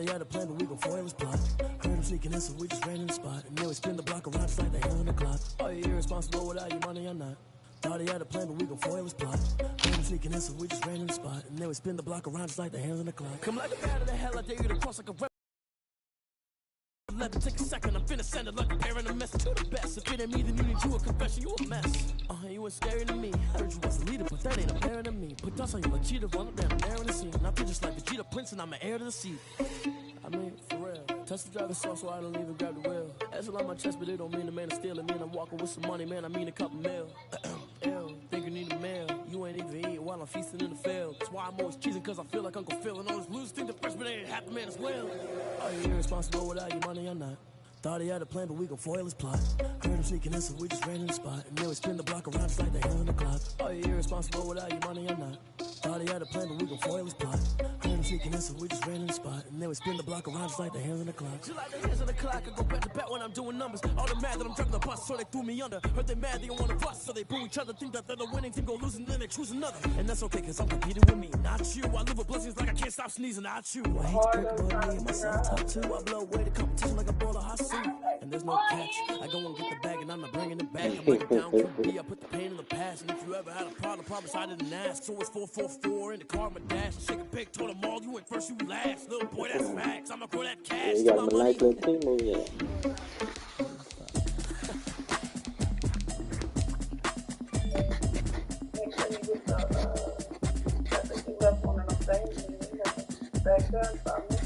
he had a plan, but we gon' foil his plot. Heard him sneaking in, so we just ran in the spot. And then we spin the block around just like the hell in the clock. Are you irresponsible without your money or not? Thought he had a plan, but we gon' foil his plot. Heard him sneaking in, so we just ran in the spot. And then we spin the block around just like the hell in the clock. Come like a bat of the hell, I dare you to cross like a rep. Let it take a second, I'm finna send it like a bear in a message. You the best, if it ain't me, then you need you a confession, you a mess. You ain't scary to me. Heard you was a leader, but that ain't apparent to me. Put dust on you like cheetah, run up down the air in the scene. I feel just like the Cheetah Prince, and I'm an heir to the seat. I mean, for real. Touch the driver's soft, so I don't even grab the wheel. That's on my chest, but it don't mean the man is stealing. Mean I'm walking with some money, man, I mean a couple mil. Ew, think you need a meal. You ain't even eating while I'm feasting in the field. That's why I'm always cheesing, cause I feel like Uncle Phil. And all those losers think the freshman ain't half the man as well. Are you irresponsible without your money or not? Thought he had a plan, but we gon' foil his plot. Heard him sneaking in, so we just ran in the spot. And then we spin the block around just like the hell in the clock. Are you irresponsible without your money or not? Thought he had a plan, but we gon' foil his plot. Heard him sneaking in, so we just ran in the spot. And then we spin the block around just like the hands on the clock. Just like the hands on the clock, I go back to back when I'm doing numbers. All the mad that I'm driving the bus, so they threw me under. Heard they mad, they don't wanna bust, so they boo each other. Think that they're the winning team, go losing, then they choose another. And that's okay, cause I'm competing with me, not you. I live with blessings like I can't stop sneezing, not you. I hate to break about me and myself top two. I blow away the competition like a ball of hot soup. And there's no catch. I go and get the bag and I'm not bringing it back. I'm like a down QB, I put the pain in the past. And if you ever had a problem, promise I didn't ask. So it's 4-4-4 in the car, my dash. Shake a big, told them all, you went first, you last. Little boy, that's facts. I'ma grow that cash. You got my nice little team over here. Make sure you get the you left one of them things and you got the back gun from me.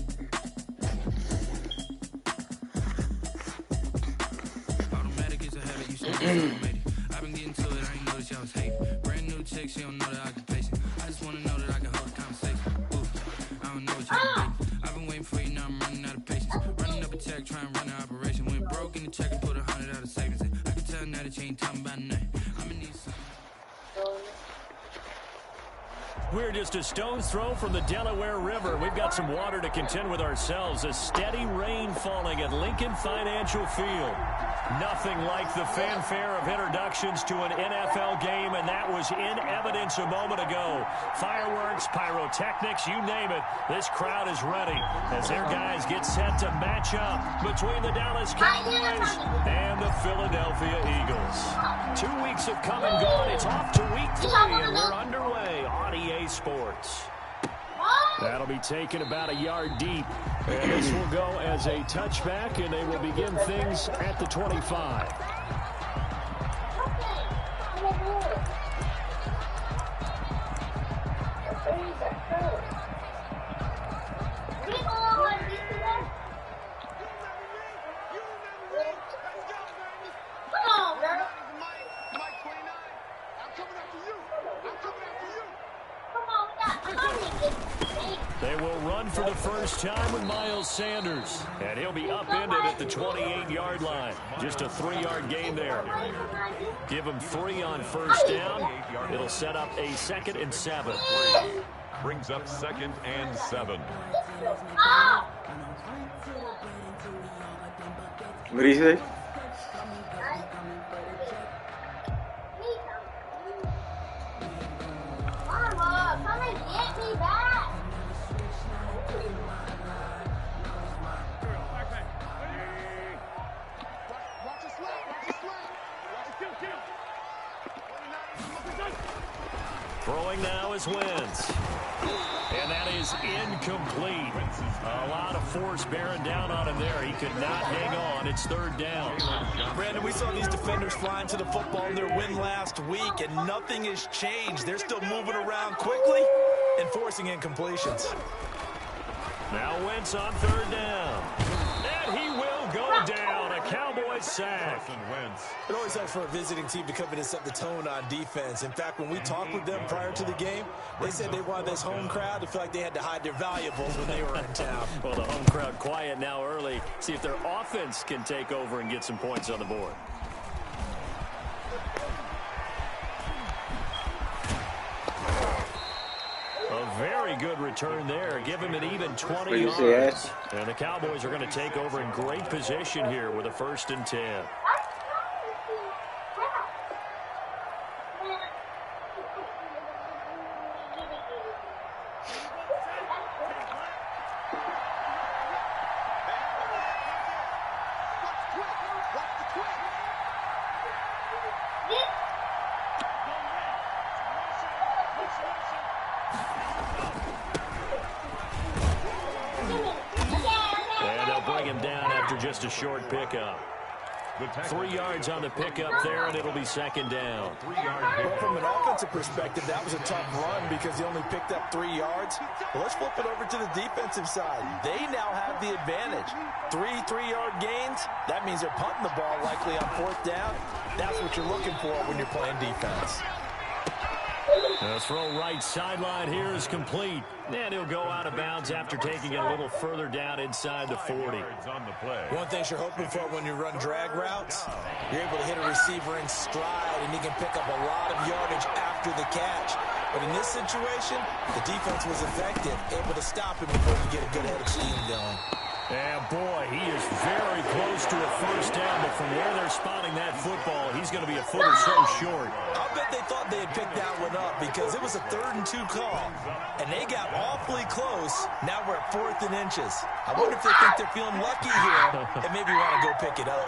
I've been getting to it, I ain't noticed y'all was hating. Brand new chick, she don't know that I can pace it. I just wanna know that I can hold a conversation. Ooh, I don't know what y'all debating. I've been waiting for you, now I'm running out of patience. Running up a check, trying to run an operation. Went broke in the check and put 100 out of savings in. I can tell now that you ain't talking about nothing. I'ma need something. We're just a stone's throw from the Delaware River. We've got some water to contend with ourselves. A steady rain falling at Lincoln Financial Field. Nothing like the fanfare of introductions to an NFL game, and that was in evidence a moment ago. Fireworks, pyrotechnics, you name it. This crowd is ready as their guys get set to match up between the Dallas Cowboys and the Philadelphia Eagles. 2 weeks have come and gone. It's off to week 3, and we're underway on EA Sports. That'll be taken about a yard deep. And this will go as a touchback, and they will begin things at the 25. They will run for the first time with Miles Sanders, and he'll be upended at the 28-yard line. Just a 3-yard gain there. Give him 3 on first down. It'll set up a 2nd and 7. Brings up 2nd and 7. What do you say? Mama, come and get me back. Throwing now is Wentz. And that is incomplete. A lot of force bearing down on him there. He could not hang on. It's 3rd down. Brandon, we saw these defenders flying to the football in their win last week, and nothing has changed. They're still moving around quickly and forcing incompletions. Now Wentz on 3rd down. And he will go down. A Cowboy sack. It always helps for a visiting team to come in and set the tone on defense. In fact, when we talked with them prior to the game, they said they wanted this home crowd to feel like they had to hide their valuables when they were in town. Well, the home crowd quiet now early. See if their offense can take over and get some points on the board. A very good return there. Give him an even 20 yards. And the Cowboys are going to take over in great position here with a 1st and 10. just a short pickup. 3 yards on the pickup there, and it'll be second down. Well, from an offensive perspective, that was a tough run because he only picked up 3 yards. But let's flip it over to the defensive side. They now have the advantage. 3 3-yard gains, that means they're punting the ball likely on 4th down. That's what you're looking for when you're playing defense. The throw right sideline here is complete. And he'll go out of bounds after taking it a little further down inside the 40. One thing you're hoping for when you run drag routes, you're able to hit a receiver in stride, and he can pick up a lot of yardage after the catch. But in this situation, the defense was effective, able to stop him before you get a good head of steam going. And boy, he is very close to a first down, but from where they're spotting that football, he's going to be a foot or so short. I'll bet they thought they had picked that one up because it was a 3rd and 2 call, and they got awfully close. Now we're at 4th and inches. I wonder if they think they're feeling lucky here and maybe want to go pick it up.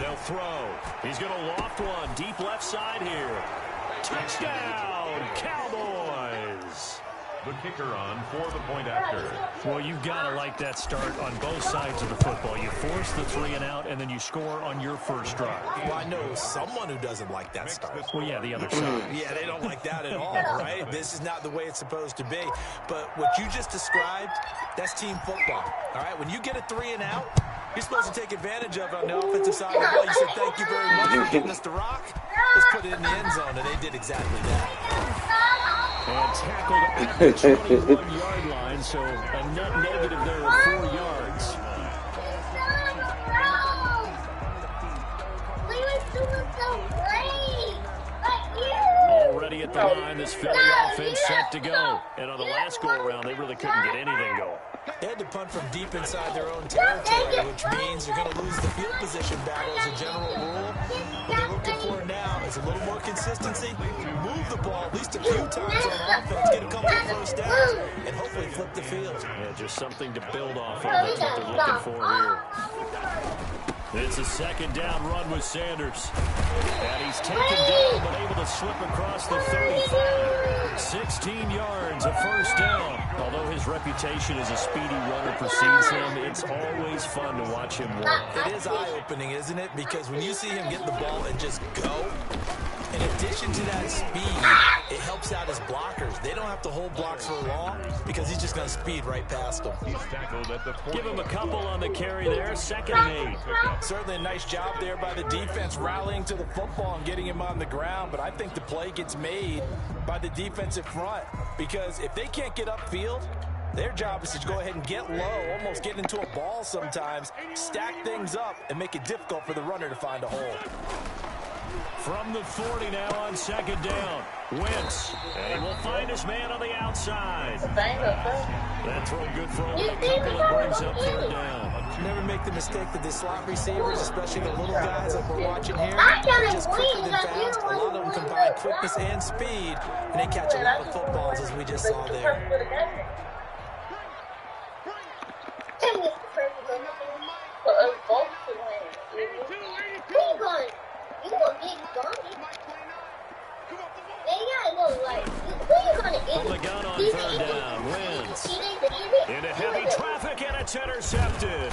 They'll throw. He's going to loft one deep left side here. Touchdown, Cowboys. The kicker on for the point after. Well, you've got to like that start on both sides of the football. You force the 3 and out, and then you score on your first drive. Well, I know someone who doesn't like that start. Well, yeah, the other side. Yeah, they don't like that at all, right? This is not the way it's supposed to be. But what you just described, that's team football, all right? When you get a 3 and out, you're supposed to take advantage of it on the offensive side of the ball. You said, thank you very much for getting us the rock. Let's put it in the end zone, and they did exactly that. And tackled at the 21-yard line, so a net negative there of 4 yards. We were doing so great. Already at the line, this Philly offense set to go. And on the last go-around, they really couldn't get anything going. They had to punt from deep inside their own territory, which means they're going to lose the field position battle as a general rule. What they're looking for now is a little more consistency, move the ball at least a few times on offense, get a couple of first downs, and hopefully flip the field. Yeah, just something to build off of. That's what they're looking for here. It's a second down run with Sanders. And he's taken down, but able to slip across the 35. 16 yards, a first down. Although his reputation as a speedy runner precedes him, it's always fun to watch him work. It is eye-opening, isn't it? Because when you see him get the ball and just go, in addition to that speed, it helps out his blockers. They don't have to hold blocks for long because he's just going to speed right past them. He's tackled at the 40. Give him a couple on the carry there. 2nd and 8. Certainly a nice job there by the defense rallying to the football and getting him on the ground, but I think the play gets made by the defensive front because if they can't get upfield, their job is to go ahead and get low, almost get into a ball sometimes, stack things up, and make it difficult for the runner to find a hole. From the 40 now on 2nd down. Wentz. And he will find his man on the outside. That throw good for only a couple and brings up 3rd down. Never make the mistake that the slot receivers, especially the little guys like we're watching here, just quicker than fast. A lot of them combine quickness and speed, and they catch a lot of footballs as we just saw there. From the gun on 3rd down, Wentz. Into heavy traffic, and it's intercepted.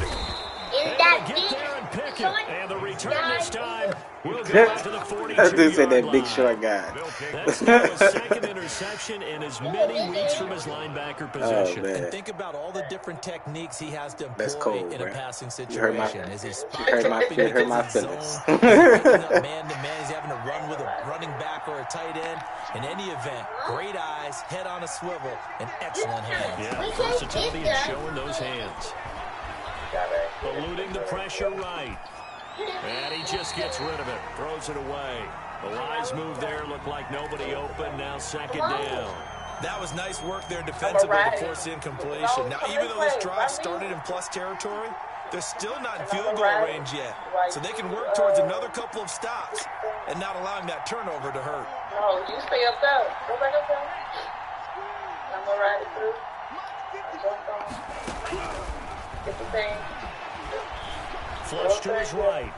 And get there and pick it. And the return this time will go out to the 42-yard that line. big short guy. That's now his 2nd interception in as many weeks from his linebacker position. And think about all the different techniques he has to employ in a passing situation. You heard my feelings. He's picking up man-to-man. He's having to run with a running back or a tight end. In any event, great eyes, head on a swivel, and excellent hands. Yeah, versatility and showing those hands. Eluding the pressure right. And he just gets rid of it. Throws it away. The wise move there. Looked like nobody open. Now 2nd down. That was nice work there defensively to force the incompletion. Now, even though this drive started in plus territory, they're still not in field goal range yet. So they can work towards another couple of stops and not allowing that turnover to hurt. No, you stay up there. Go back up there. I'm going to ride it through. Get the thing. Flush to his right.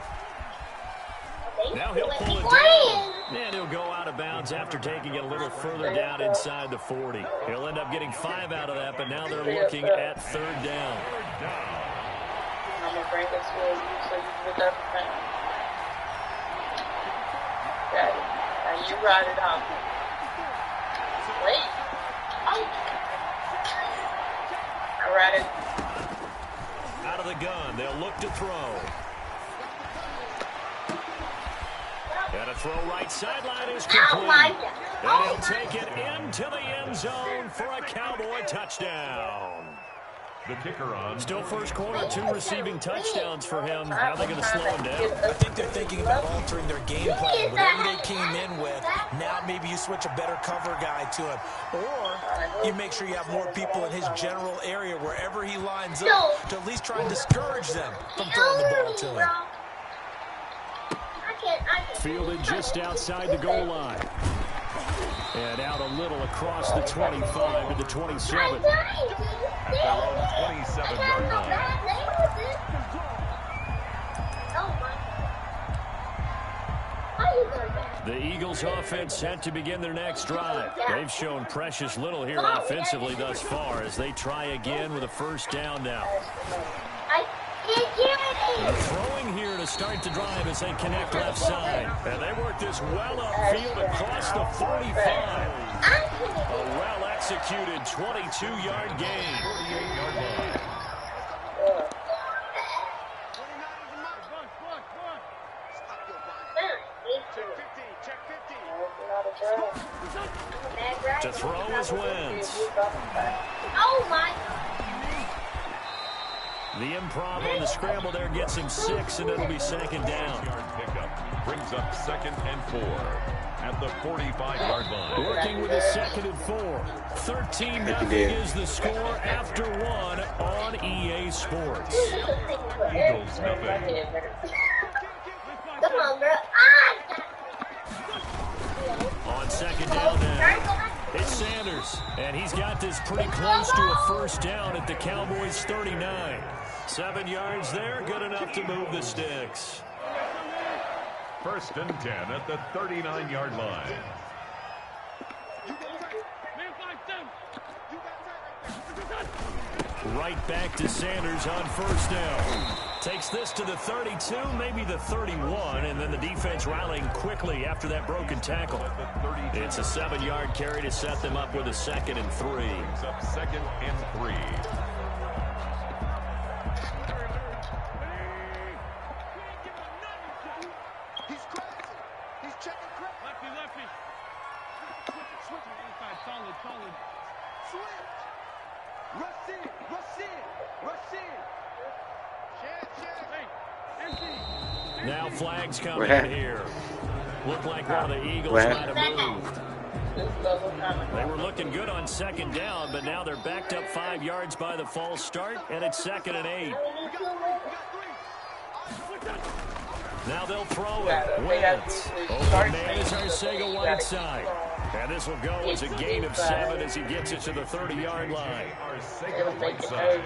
Now he'll pull it down. And he'll go out of bounds after taking it a little further down inside the 40. He'll end up getting 5 out of that, but now they're looking at 3rd down. I'm gonna bring this for you so you can get everything. Got it. Now you ride it out. Wait. I ride it. Out of the gun, they'll look to throw. And a throw right sideline is complete. And he'll take it into the end zone for a Cowboy touchdown. The kicker on. Still first quarter, 2 receiving touchdowns for him. How are they going to slow him down? I think they're thinking about altering their game plan. Whatever they came in with, now maybe you switch a better cover guy to him. Or you make sure you have more people in his general area wherever he lines up to at least try and discourage them from throwing the ball to him. Fielded just outside the goal line. And out a little across the 25 to the 27. At their own 27-yard line. The Eagles offense set to begin their next drive. They've shown precious little here offensively thus far as they try again with a 1st down now. They're throwing here to start the drive as they connect left side. And they work this well upfield across the 45. A well-executed 22-yard gain. 48-yard line. To throw is Wentz. Oh my! The improv on the scramble there gets him 6, and it'll be 2nd down. Yard pickup brings up 2nd and 4 at the 45-yard line. Working with a 2nd and 4. 13-0 is the score after 1 on EA Sports. Eagles nothing. Come on, girl. On 2nd down now, it's Sanders, and he's got this pretty close to a 1st down at the Cowboys' 39. 7 yards there, good enough to move the sticks. 1st and 10 at the 39-yard line. Right back to Sanders on 1st down. Takes this to the 32, maybe the 31, and then the defense rallying quickly after that broken tackle. It's a 7-yard carry to set them up with a 2nd and 3. Brings up 2nd and 3. Now flags coming in here. Look like one of the Eagles might have moved. They were looking good on 2nd down, but now they're backed up 5 yards by the false start, and it's 2nd and 8. Now they'll throw it. Wentz. Open man is Arcega right side. And this will go as a gain of 7 as he gets it to the 30-yard line. Arcega right side.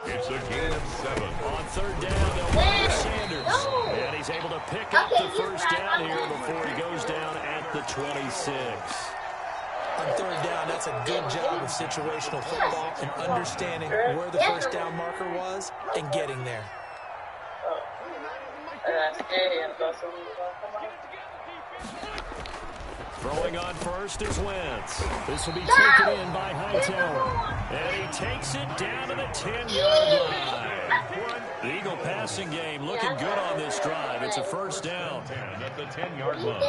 It's a gain of 7. On 3rd down, they'll run to Sanders. And he's able to pick up the 1st down here before he goes down at the 26. On 3rd down, that's a good job of situational football and understanding where the 1st down marker was and getting there. Throwing on 1st is Wentz. This will be taken in by Hightower. And he takes it down to the 10-yard line. The Eagle passing game looking good on this drive. It's a 1st down. 10 at the 10-yard line.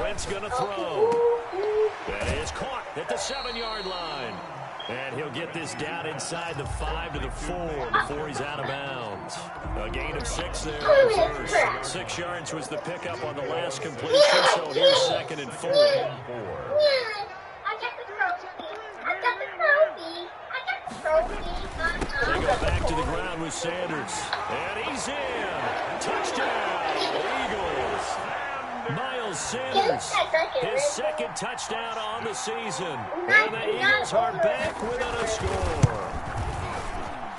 Wentz going to throw. That is caught at the 7-yard line. And he'll get this down inside the 5 to the 4 before he's out of bounds. A gain of 6 there on first. 6 yards was the pickup on the last completion, so here's 2nd and 4. I got the trophy. They go back to the ground with Sanders. And he's in. Touchdown, Eagles. Miles Sanders, his 2nd touchdown on the season. And the Eagles are back within a score.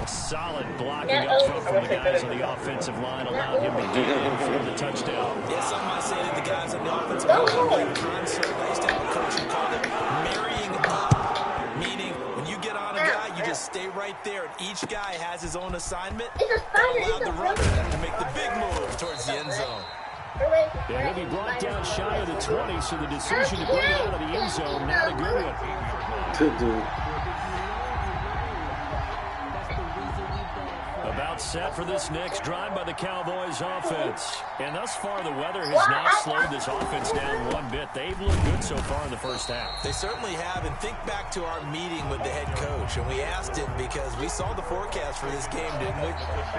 Solid blocking up front from the guys on the offensive line allowed him to get in for the touchdown. Yeah, some might say that the guys on the offensive line play concert. I used to have a coach who called it marrying up, meaning when you get on a guy, you just stay right there, and each guy has his own assignment. That allowed the runner to make the big move towards the end zone. Yeah, he'll be brought down shy of the 20, so the decision to bring it out of the end zone, not a good one. Good dude. About set for this next drive by the Cowboys offense. And thus far, the weather has not slowed this offense down one bit. They've looked good so far in the first half. They certainly have, and think back to our meeting with the head coach, and we asked him because we saw the forecast for this game, didn't we?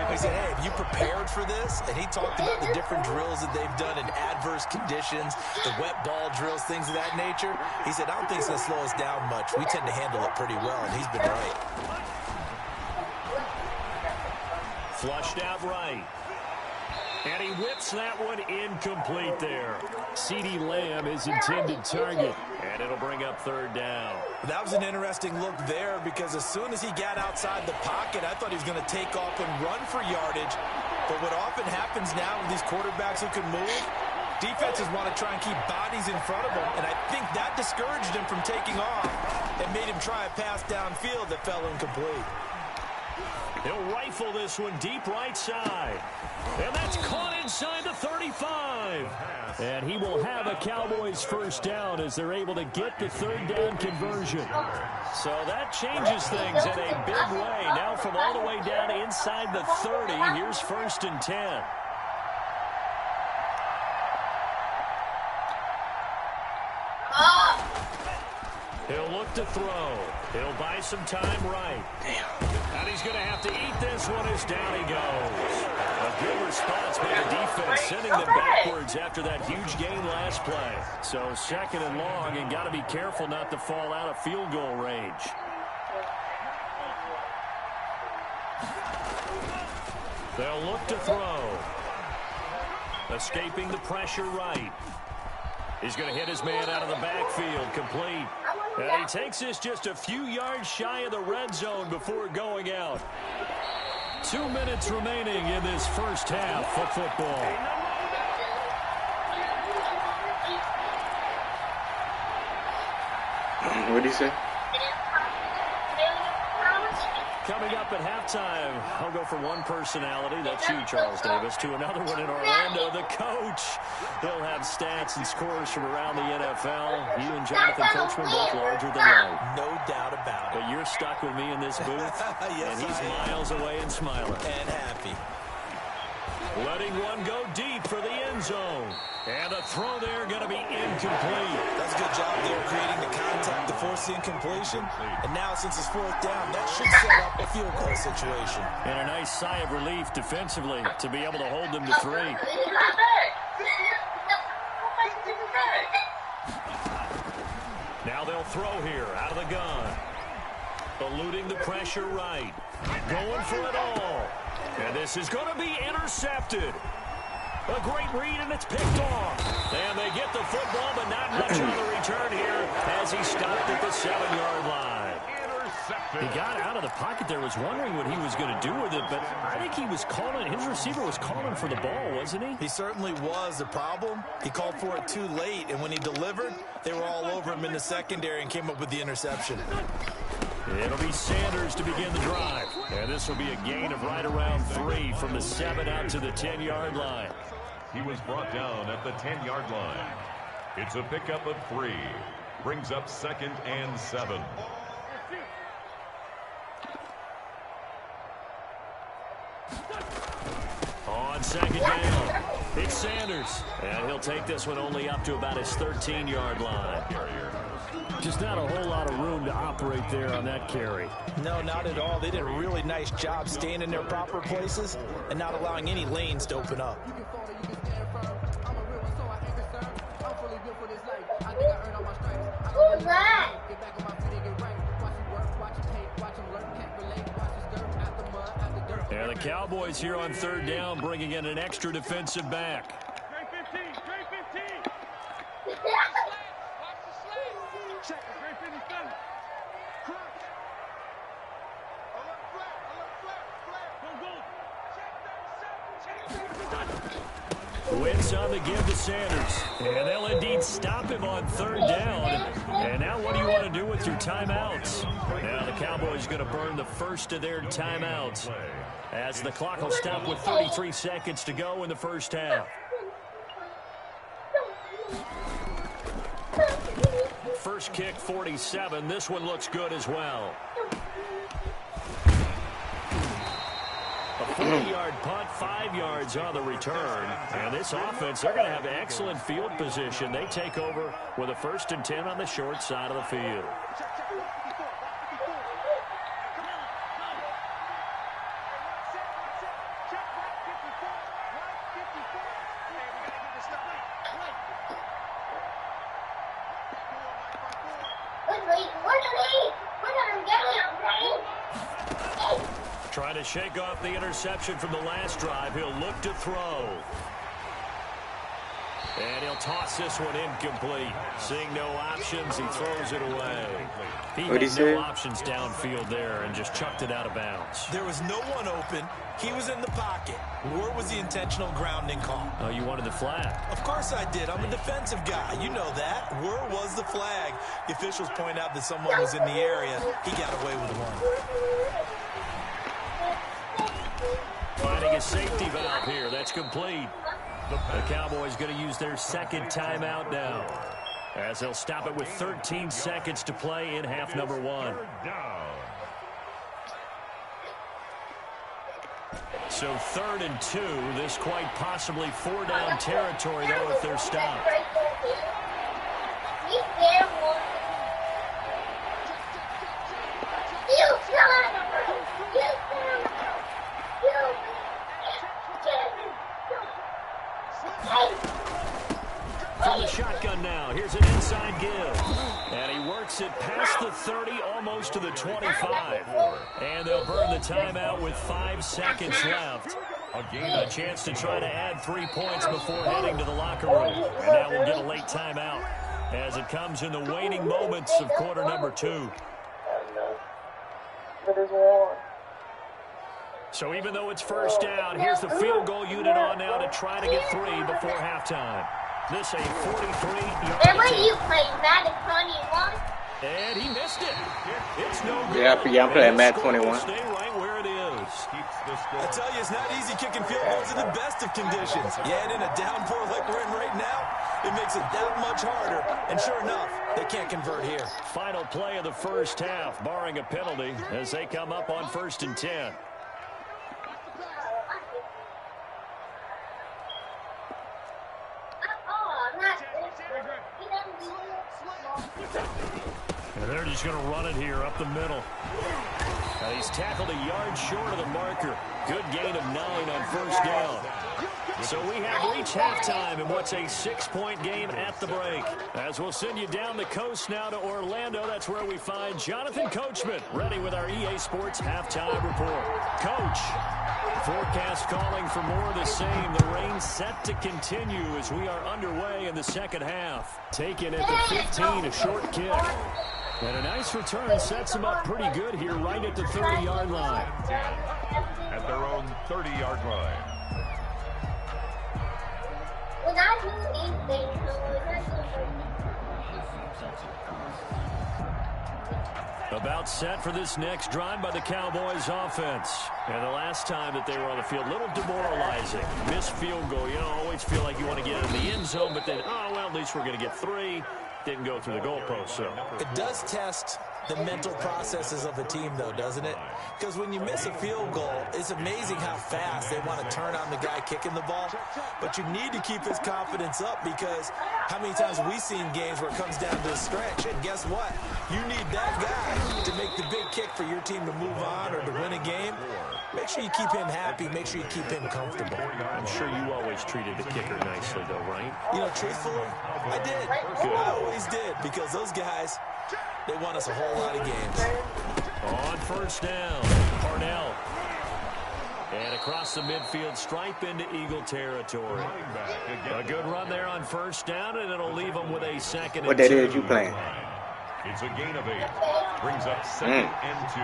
We said, hey, have you prepared for this? And he talked about the different drills that they've done in adverse conditions, the wet ball drills, things of that nature. He said, I don't think it's going to slow us down much. We tend to handle it pretty well, and he's been right. Flushed out right. And he whips that one incomplete there. CeeDee Lamb, his intended target. And it'll bring up third down. That was an interesting look there because as soon as he got outside the pocket, I thought he was going to take off and run for yardage. But what often happens now with these quarterbacks who can move, defenses want to try and keep bodies in front of them. And I think that discouraged him from taking off and made him try a pass downfield that fell incomplete. He'll rifle this one deep right side. And that's caught inside the 35. And he will have a Cowboys first down as they're able to get the third down conversion. So that changes things in a big way. Now from all the way down inside the 30, here's 1st and 10. He'll look to throw. He'll buy some time right. And he's going to have to eat this one as down he goes. A good response by the defense, sending them backwards after that huge gain last play. So 2nd and long, and got to be careful not to fall out of field goal range. They'll look to throw. Escaping the pressure right. He's going to hit his man out of the backfield, complete. And he takes this just a few yards shy of the red zone before going out. 2 minutes remaining in this first half of football. What did he say? Coming up at halftime, I'll go from one personality, that's you, Charles Davis, to another one in Orlando, the coach. He'll have stats and scores from around the NFL. You and Jonathan Coachman both larger than life. No doubt about it. But you're stuck with me in this booth, yes, and he's miles away and smiling. And happy. Letting one go deep for the end zone. And the throw there going to be incomplete. That's a good job there creating the contact to force the incompletion. And now since it's 4th down, that should set up a field goal situation. And a nice sigh of relief defensively to be able to hold them to 3. Now they'll throw here out of the gun. Eluding the pressure right. Going for it all. And this is going to be intercepted. A great read, and it's picked off. And they get the football, but not much on the return here as he stopped at the 7-yard line. He got out of the pocket there, was wondering what he was going to do with it, but I think he was calling, his receiver was calling for the ball, wasn't he? He certainly was. The problem, he called for it too late, and when he delivered, they were all over him in the secondary and came up with the interception. It'll be Sanders to begin the drive. And this will be a gain of right around 3 from the 7 out to the 10-yard line. He was brought down at the 10-yard line. It's a pickup of 3. Brings up 2nd and 7. On 2nd down, it's Sanders. And he'll take this one only up to about his 13-yard line. Just not a whole lot of room to operate there on that carry. No, not at all. They did a really nice job staying in their proper places and not allowing any lanes to open up. Who's that? And the Cowboys here on 3rd down, bringing in an extra defensive back. Wentz on the give to Sanders. And they'll indeed stop him on third down. And now what do you want to do with your timeouts? Now the Cowboys going to burn the first of their timeouts as the clock will stop with 33 seconds to go in the first half. First kick, 47. This one looks good as well. A 40-yard punt, 5 yards on the return. And this offense, they're going to have excellent field position. They take over with a 1st and 10 on the short side of the field. Trying to shake off the interception from the last drive. He'll look to throw. And he'll toss this one incomplete. Seeing no options, he throws it away. He had no options downfield there and just chucked it out of bounds. There was no one open. He was in the pocket. Where was the intentional grounding call? Oh, you wanted the flag. Of course I did. I'm a defensive guy. You know that. Where was the flag? The officials point out that someone was in the area. He got away with one. Finding a safety valve here. That's complete. The Cowboys going to use their second timeout now, as they'll stop it with 13 seconds to play in half number 1. So 3rd and 2. This quite possibly 4-down territory, though, if they're stopped. From the shotgun now, here's an inside give. And he works it past the 30, almost to the 25. And they'll burn the timeout with 5 seconds left. A chance to try to add 3 points before heading to the locker room. And now we'll get a late timeout as it comes in the waning moments of quarter number 2. So even though it's first down, here's the field goal unit on now to try to get 3 before halftime. This a 43-yard And when you play Madden 21? And he missed it. It's no good. Yeah, I'm playing Madden 21. Stay right where it is. I tell you, it's not easy kicking field goals in the best of conditions. Yet in a downpour like we're in right now, it makes it that much harder. And sure enough, they can't convert here. Final play of the first half, barring a penalty, as they come up on 1st and 10. And they're just going to run it here up the middle. He's tackled a yard short of the marker. Good gain of 9 on first down. So we have reached halftime in what's a 6-point game at the break. As we'll send you down the coast now to Orlando, that's where we find Jonathan Coachman, ready with our EA Sports halftime report. Coach, forecast calling for more of the same. The rain set to continue as we are underway in the second half. Taken at the 15, a short kick. And a nice return sets them up pretty good here right at the 30-yard line. At their own 30-yard line. When I do anything, About set for this next drive by the Cowboys offense. And the last time that they were on the field, a little demoralizing. Missed field goal. You know, always feel like you want to get in the end zone, but then, oh, well, at least we're going to get 3. Didn't go through the goalpost, so. It does test the mental processes of a team, though, doesn't it? Because when you miss a field goal, it's amazing how fast they want to turn on the guy kicking the ball. But you need to keep his confidence up, because how many times have we seen games where it comes down to a stretch? And guess what? You need that guy to make the big kick for your team to move on or to win a game. Make sure you keep him happy. Make sure you keep him comfortable. I'm sure you always treated the kicker nicely, though, right? You know, truthfully, I did. Good. I always did, because those guys, they won us a whole lot of games. On first down, Parnell. And across the midfield stripe into Eagle territory. A good run there on first down, and it'll leave them with a second and 2. What that is you playing? It's a gain of 8. Brings up 2nd and 2.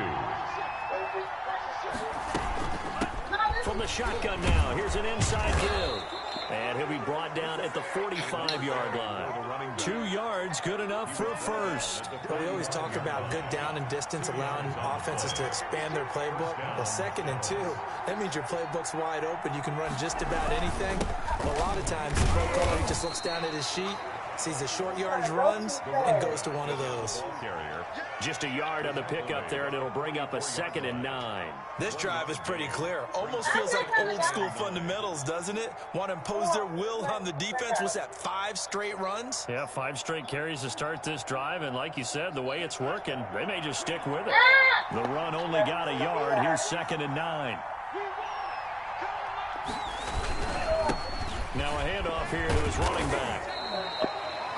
From the shotgun now. Here's an inside give. And he'll be brought down at the 45-yard line. 2 yards, good enough for a first. Well, we always talk about good down and distance, allowing offenses to expand their playbook. Well, 2nd and 2, that means your playbook's wide open. You can run just about anything. But a lot of times, the play caller just looks down at his sheet, sees the short yardage runs, and goes to one of those. Just a yard on the pickup there, and it'll bring up a 2nd and 9. This drive is pretty clear. Almost feels like old school fundamentals, doesn't it? Want to impose their will on the defense. What's that, 5 straight runs? Yeah, 5 straight carries to start this drive, and like you said, the way it's working, they may just stick with it. The run only got a yard. Here's 2nd and 9. Now a handoff here to his running back.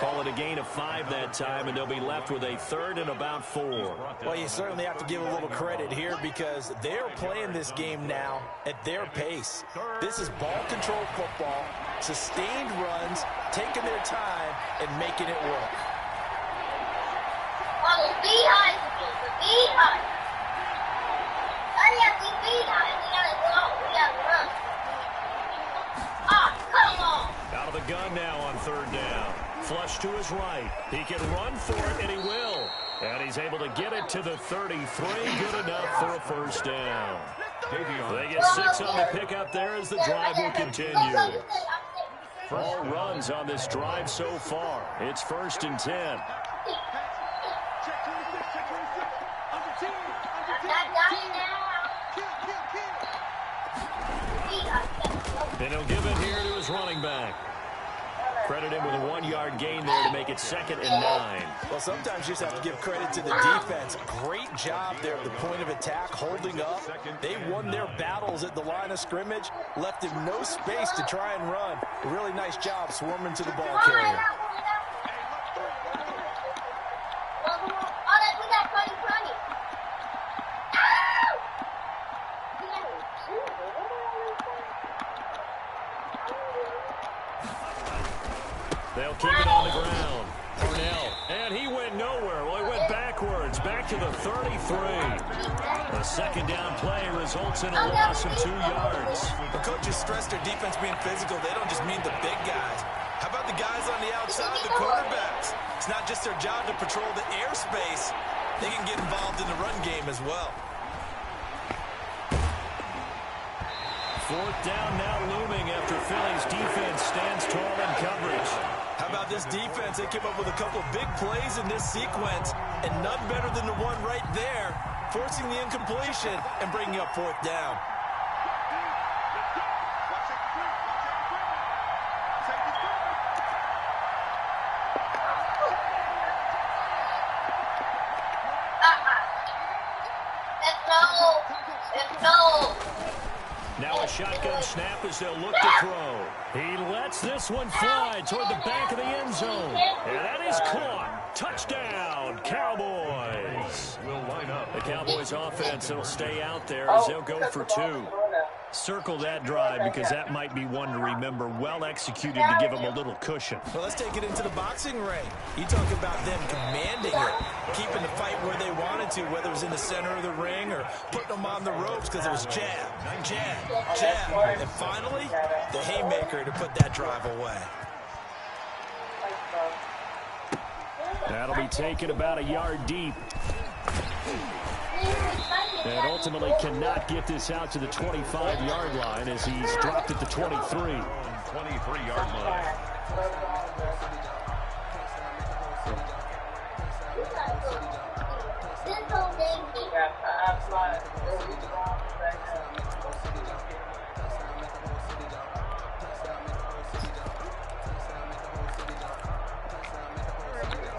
Call it a gain of 5 that time, and they'll be left with a 3rd and about 4. Well, you certainly have to give a little credit here because they're playing this game now at their pace. This is ball control football, sustained runs, taking their time, and making it work. Oh, the beehive. The beehive. Hurry up, the beehive. We gotta go. We gotta run. Ah, come on. Out of the gun now on 3rd down. Flush to his right. He can run for it, and he will. And he's able to get it to the 33. Good enough for a first down. They get 6 on the pickup there as the drive will continue. All runs on this drive so far. It's 1st and 10. And he'll give it here to his running back. Credit him with a 1-yard gain there to make it 2nd and 9. Well, sometimes you just have to give credit to the defense. Great job there at the point of attack, holding up. They won their battles at the line of scrimmage, left him no space to try and run. A really nice job swarming to the ball carrier. They'll keep it on the ground. Cornell. And he went nowhere. Well, he went backwards. Back to the 33. A 2nd down play results in a loss of 2 yards. The coaches stress their defense being physical. They don't just mean the big guys. How about the guys on the outside, the quarterbacks? It's not just their job to patrol the airspace. They can get involved in the run game as well. 4th down now looming after Philly's defense stands tall in coverage. How about this defense? They came up with a couple of big plays in this sequence, and none better than the one right there, forcing the incompletion and bringing up 4th down. Now a shotgun snap as they'll look to throw. He lets this one fly toward the back of the end zone. And that is caught. Touchdown, Cowboys. The Cowboys offense will stay out there as they'll go for 2. Circle that drive because that might be one to remember. Well executed to give them a little cushion. Well, let's take it into the boxing ring. You talk about them commanding it, keeping the fight where they wanted to, whether it was in the center of the ring or putting them on the ropes because it was jab, jab, jab. And finally, the haymaker to put that drive away. That'll be taken about a yard deep. And ultimately cannot get this out to the 25-yard line as he's dropped at the 23. 23-yard line.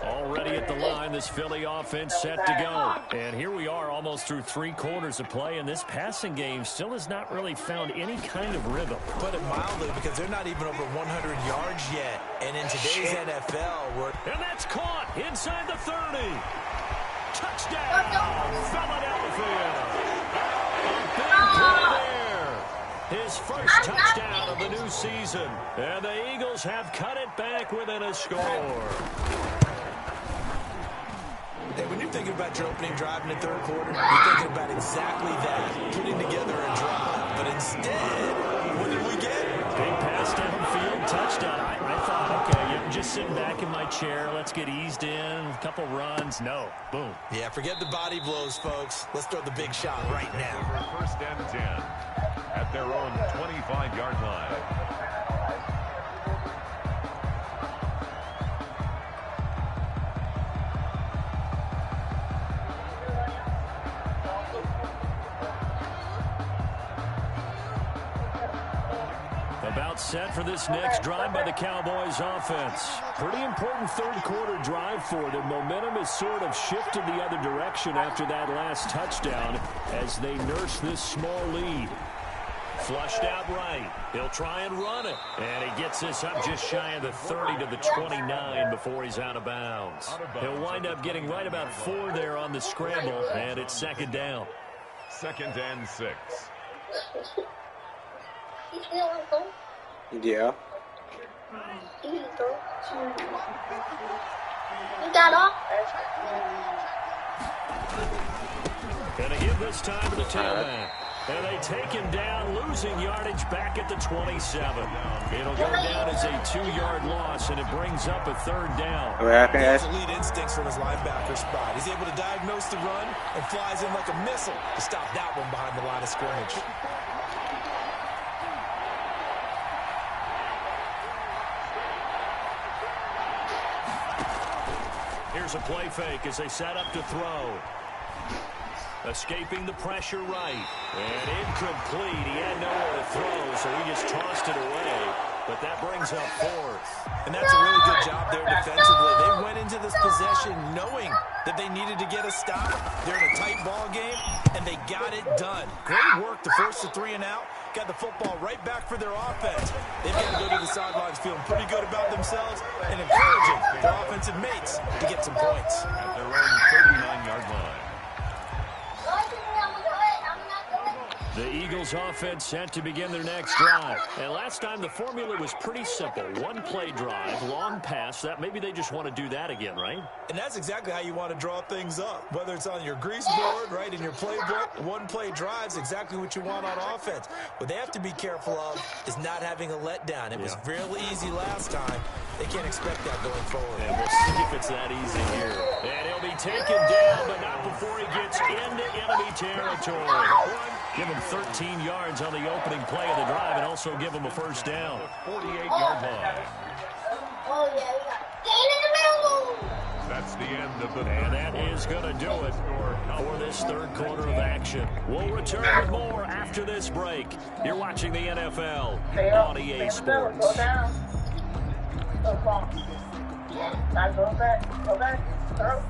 Already at the line, this Philly offense set to go. And here we are almost through 3 quarters of play, and this passing game still has not really found any kind of rhythm. Put it mildly, because they're not even over 100 yards yet. And in today's NFL, we're... And that's caught inside the 30. Touchdown, Philadelphia. A big play there. His first touchdown of the new season. And the Eagles have cut it back within a score. Hey, when you're thinking about your opening drive in the 3rd quarter, you're thinking about exactly that, putting together a drive. But instead, in my chair. Let's get eased in. A couple runs. No. Boom. Yeah, forget the body blows, folks. Let's throw the big shot right now. First and 10 at their own 25-yard line. About set for this next drive by the Cowboys offense. Pretty important third quarter drive for them. Momentum has sort of shifted the other direction after that last touchdown as they nurse this small lead. Flushed out right. He'll try and run it. And he gets this up just shy of the 30 to the 29 before he's out of bounds. He'll wind up getting right about 4 there on the scramble, and it's second down. 2nd and 6. Yeah. You got off? Gonna give this time to the tailback. And they take him down, losing yardage back at the 27. It'll go down as a 2-yard loss, and it brings up a third down. He has elite instincts from his linebacker spot. He's able to diagnose the run and flies in like a missile to stop that one behind the line of scrimmage. Here's a play fake as they set up to throw. Escaping the pressure right. And incomplete. He had nowhere to throw, so he just tossed it away. But that brings up 4th. And that's a really good job there defensively. They went into this possession knowing that they needed to get a stop. They're in a tight ball game, and they got it done. Great work to force the 3 and out. Got the football right back for their offense. They've got to go to the sidelines feeling pretty good about themselves and encouraging their offensive mates to get some points. At their own 39-yard line. The Eagles offense set to begin their next drive. And last time the formula was pretty simple. 1-play drive, long pass. That maybe they just want to do that again, right? And that's exactly how you want to draw things up. Whether it's on your grease board, right, in your playbook, 1-play drive's exactly what you want on offense. What they have to be careful of is not having a letdown. It was real easy last time. They can't expect that going forward. And we'll see if it's that easy here. And he'll be taken down, but not before he gets into enemy territory. Give him 13 yards on the opening play of the drive and also give him a first down. 48-yard line. Oh, yeah, we got game in the middle. That's the end of the And that is going to do it for this third quarter of action. We'll return with more after this break. You're watching the NFL on EA Sports. Go down. Go far. Now go back. Go back. Throw.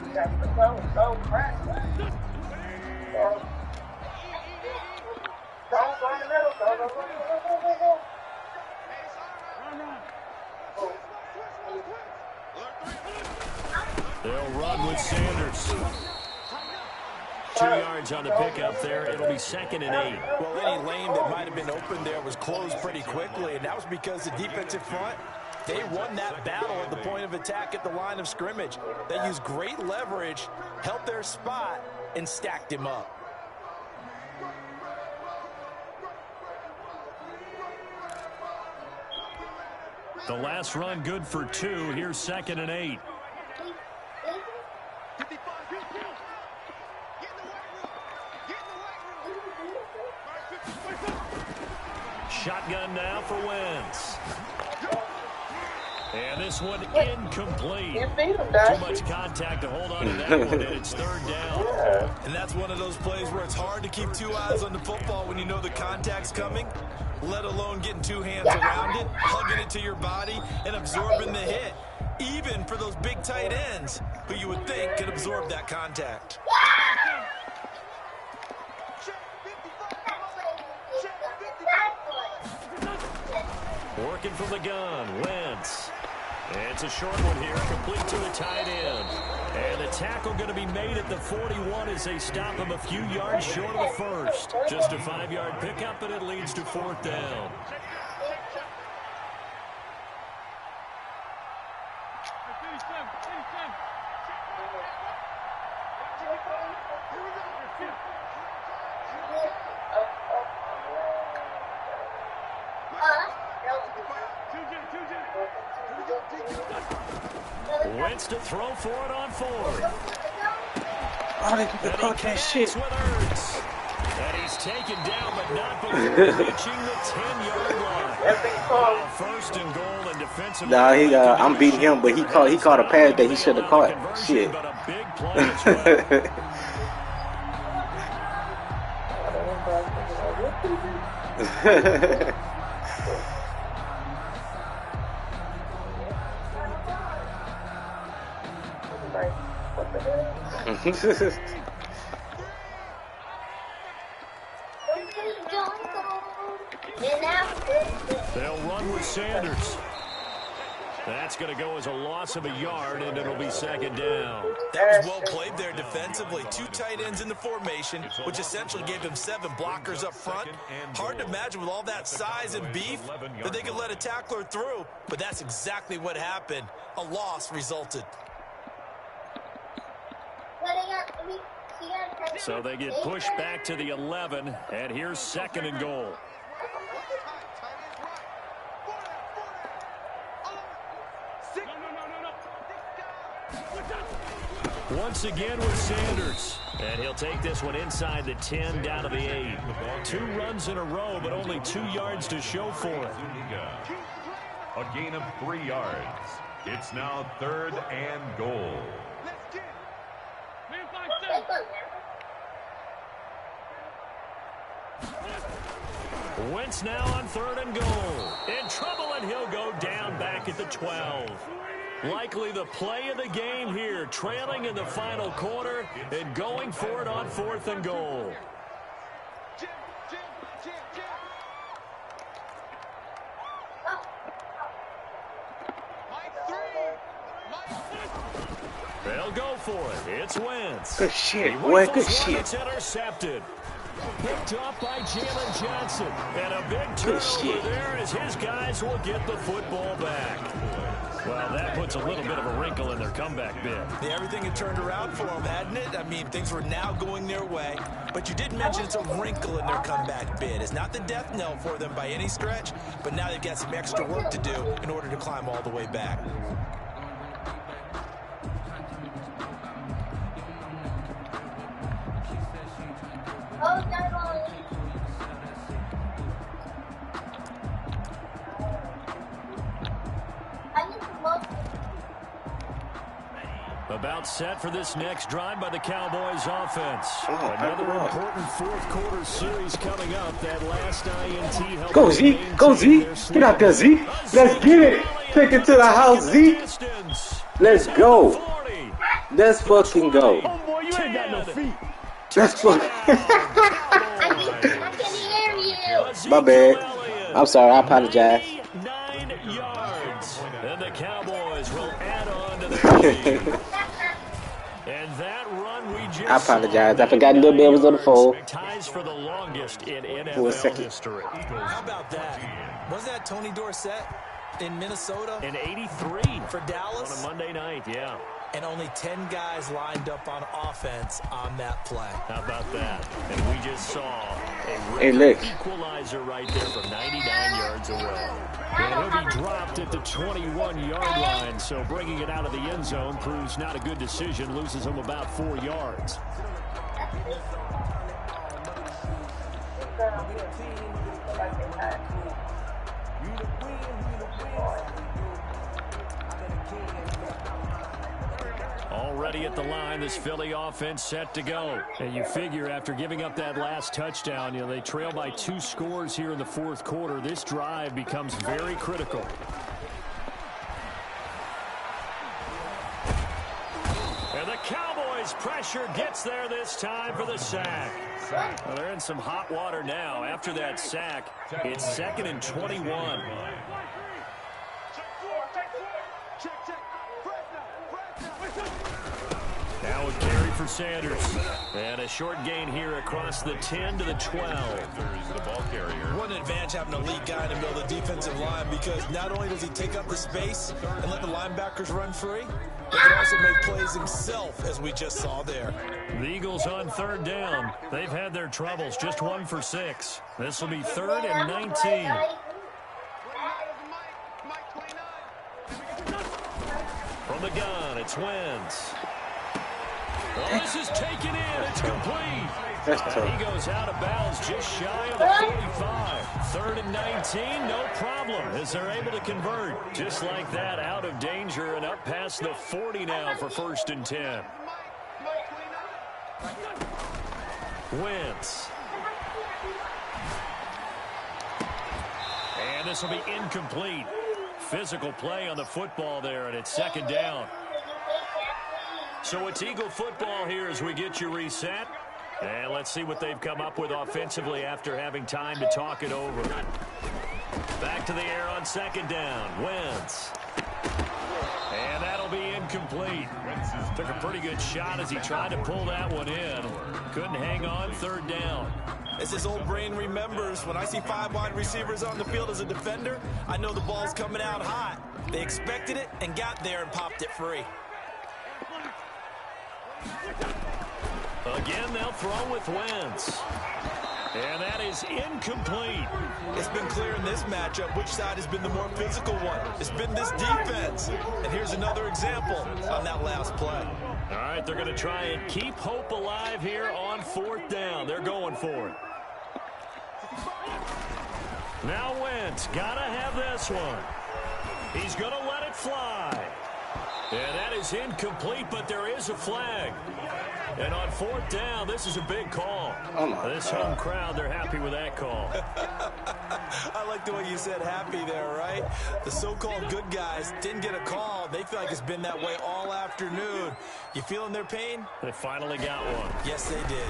You got to go. Crack. Go. Go in the middle. Go. They'll run with Sanders. 2 yards on the pickup there. It'll be 2nd and 8. Well, any lane that might have been open there was closed pretty quickly, and that was because the defensive front, they won that battle at the point of attack at the line of scrimmage. They used great leverage, held their spot, and stacked him up. The last run good for 2. Here's 2nd and 8. Shotgun now for Wentz. And this one incomplete. Too much contact to hold on to that one, and it's 3rd down. And that's one of those plays where it's hard to keep 2 eyes on the football when you know the contact's coming, let alone getting 2 hands around it, hugging it to your body, and absorbing the hit, even for those big tight ends who you would think could absorb that contact. Working from the gun, Wentz. And it's a short one here, complete to the tight end. And the tackle going to be made at the 41 as they stop him a few yards short of the first. Just a 5-yard pickup, and it leads to 4th down. Wentz to throw for it on 4th. Oh, they caught that shit. And he's taken down, but not before reaching the 10-yard line. First and goal and defensive. Nah, I'm beating him, but he caught a pass that he should have caught. Shit. But a big play as well. They'll run with Sanders. That's going to go as a loss of a yard, and it'll be second down. That was well played there defensively. 2 tight ends in the formation, which essentially gave them 7 blockers up front. Hard to imagine with all that size and beef that they could let a tackler through, but that's exactly what happened. A loss resulted. So they get pushed back to the 11, and here's second and goal. Once again with Sanders. And he'll take this one inside the 10, down to the 8. 2 runs in a row, but only 2 yards to show for it. A gain of 3 yards. It's now 3rd and goal. Wentz now on 3rd and goal. In trouble, and he'll go down back at the 12. Likely the play of the game here, trailing in the final quarter and going for it on 4th and goal. They'll go for it. It's Wentz. Good shit, boy. Good shit. It's intercepted. Picked up by Jalen Johnson. And a big turnover there as his guys will get the football back. Well, that puts a little bit of a wrinkle in their comeback bid. Yeah, everything had turned around for them, hadn't it? I mean, things were now going their way. But you did mention it's a wrinkle in their comeback bid. It's not the death knell for them by any stretch, but now they've got some extra work to do in order to climb all the way back. About set for this next drive by the Cowboys offense. Another important 4th quarter series coming up. That last INT helped. Go, Z. Go, Z. Get out there, Z. Let's get it. Take it to the house, Z. Let's go. Let's fucking go. Oh, boy, you ain't got no feet. Let's fucking. I can hear you. My bad. I'm sorry. I apologize. 9 yards. And the Cowboys will add on to the lead. And that run we just I apologize. I forgot a little bit was on the phone. Ties for the longest in For a NFL second. history. How about that? Was that Tony Dorsett in Minnesota? In 83 for Dallas? On a Monday night, yeah. And only 10 guys lined up on offense on that play. How about that? And we just saw a equalizer right there from 99 yards away. And he'll be dropped at the 21-yard line, so bringing it out of the end zone proves not a good decision, loses him about 4 yards. Already at the line, this Philly offense set to go. And you figure after giving up that last touchdown, they trail by 2 scores here in the 4th quarter. This drive becomes very critical. And the Cowboys' pressure gets there this time for the sack. Well, they're in some hot water now. After that sack, it's 2nd and 21. Now a carry for Sanders. And a short gain here across the 10 to the 12. The ball carrier. What an advantage having an elite guy in the middle of the defensive line, because not only does he take up the space and let the linebackers run free, but he can also make plays himself, as we just saw there. The Eagles on 3rd down. They've had their troubles, just 1 for 6. This will be 3rd and 19. From the gun, it's Wentz. Oh, this is taken in. It's complete. He goes out of bounds just shy of the 45. 3rd and 19, no problem, as they're able to convert. Just like that, out of danger and up past the 40 now for 1st and 10. Wentz. And this will be incomplete. Physical play on the football there, and it's 2nd down. So it's Eagle football here as we get you reset. And let's see what they've come up with offensively after having time to talk it over. Back to the air on 2nd down. Wentz. And that'll be incomplete. Took a pretty good shot as he tried to pull that one in. Couldn't hang on. 3rd down. As his old brain remembers, when I see 5 wide receivers on the field as a defender, I know the ball's coming out hot. They expected it and got there and popped it free. Again, they'll throw with Wentz. And that is incomplete. It's been clear in this matchup which side has been the more physical one. It's been this defense. And here's another example on that last play. All right, they're going to try and keep hope alive here on 4th down. They're going for it. Now Wentz, got to have this one. He's going to let it fly. And that is incomplete, but there is a flag. And on 4th down, this is a big call. This home crowd, they're happy with that call. I like the way you said happy there, right? The so-called good guys didn't get a call. They feel like it's been that way all afternoon. You feeling their pain? They finally got one. Yes, they did.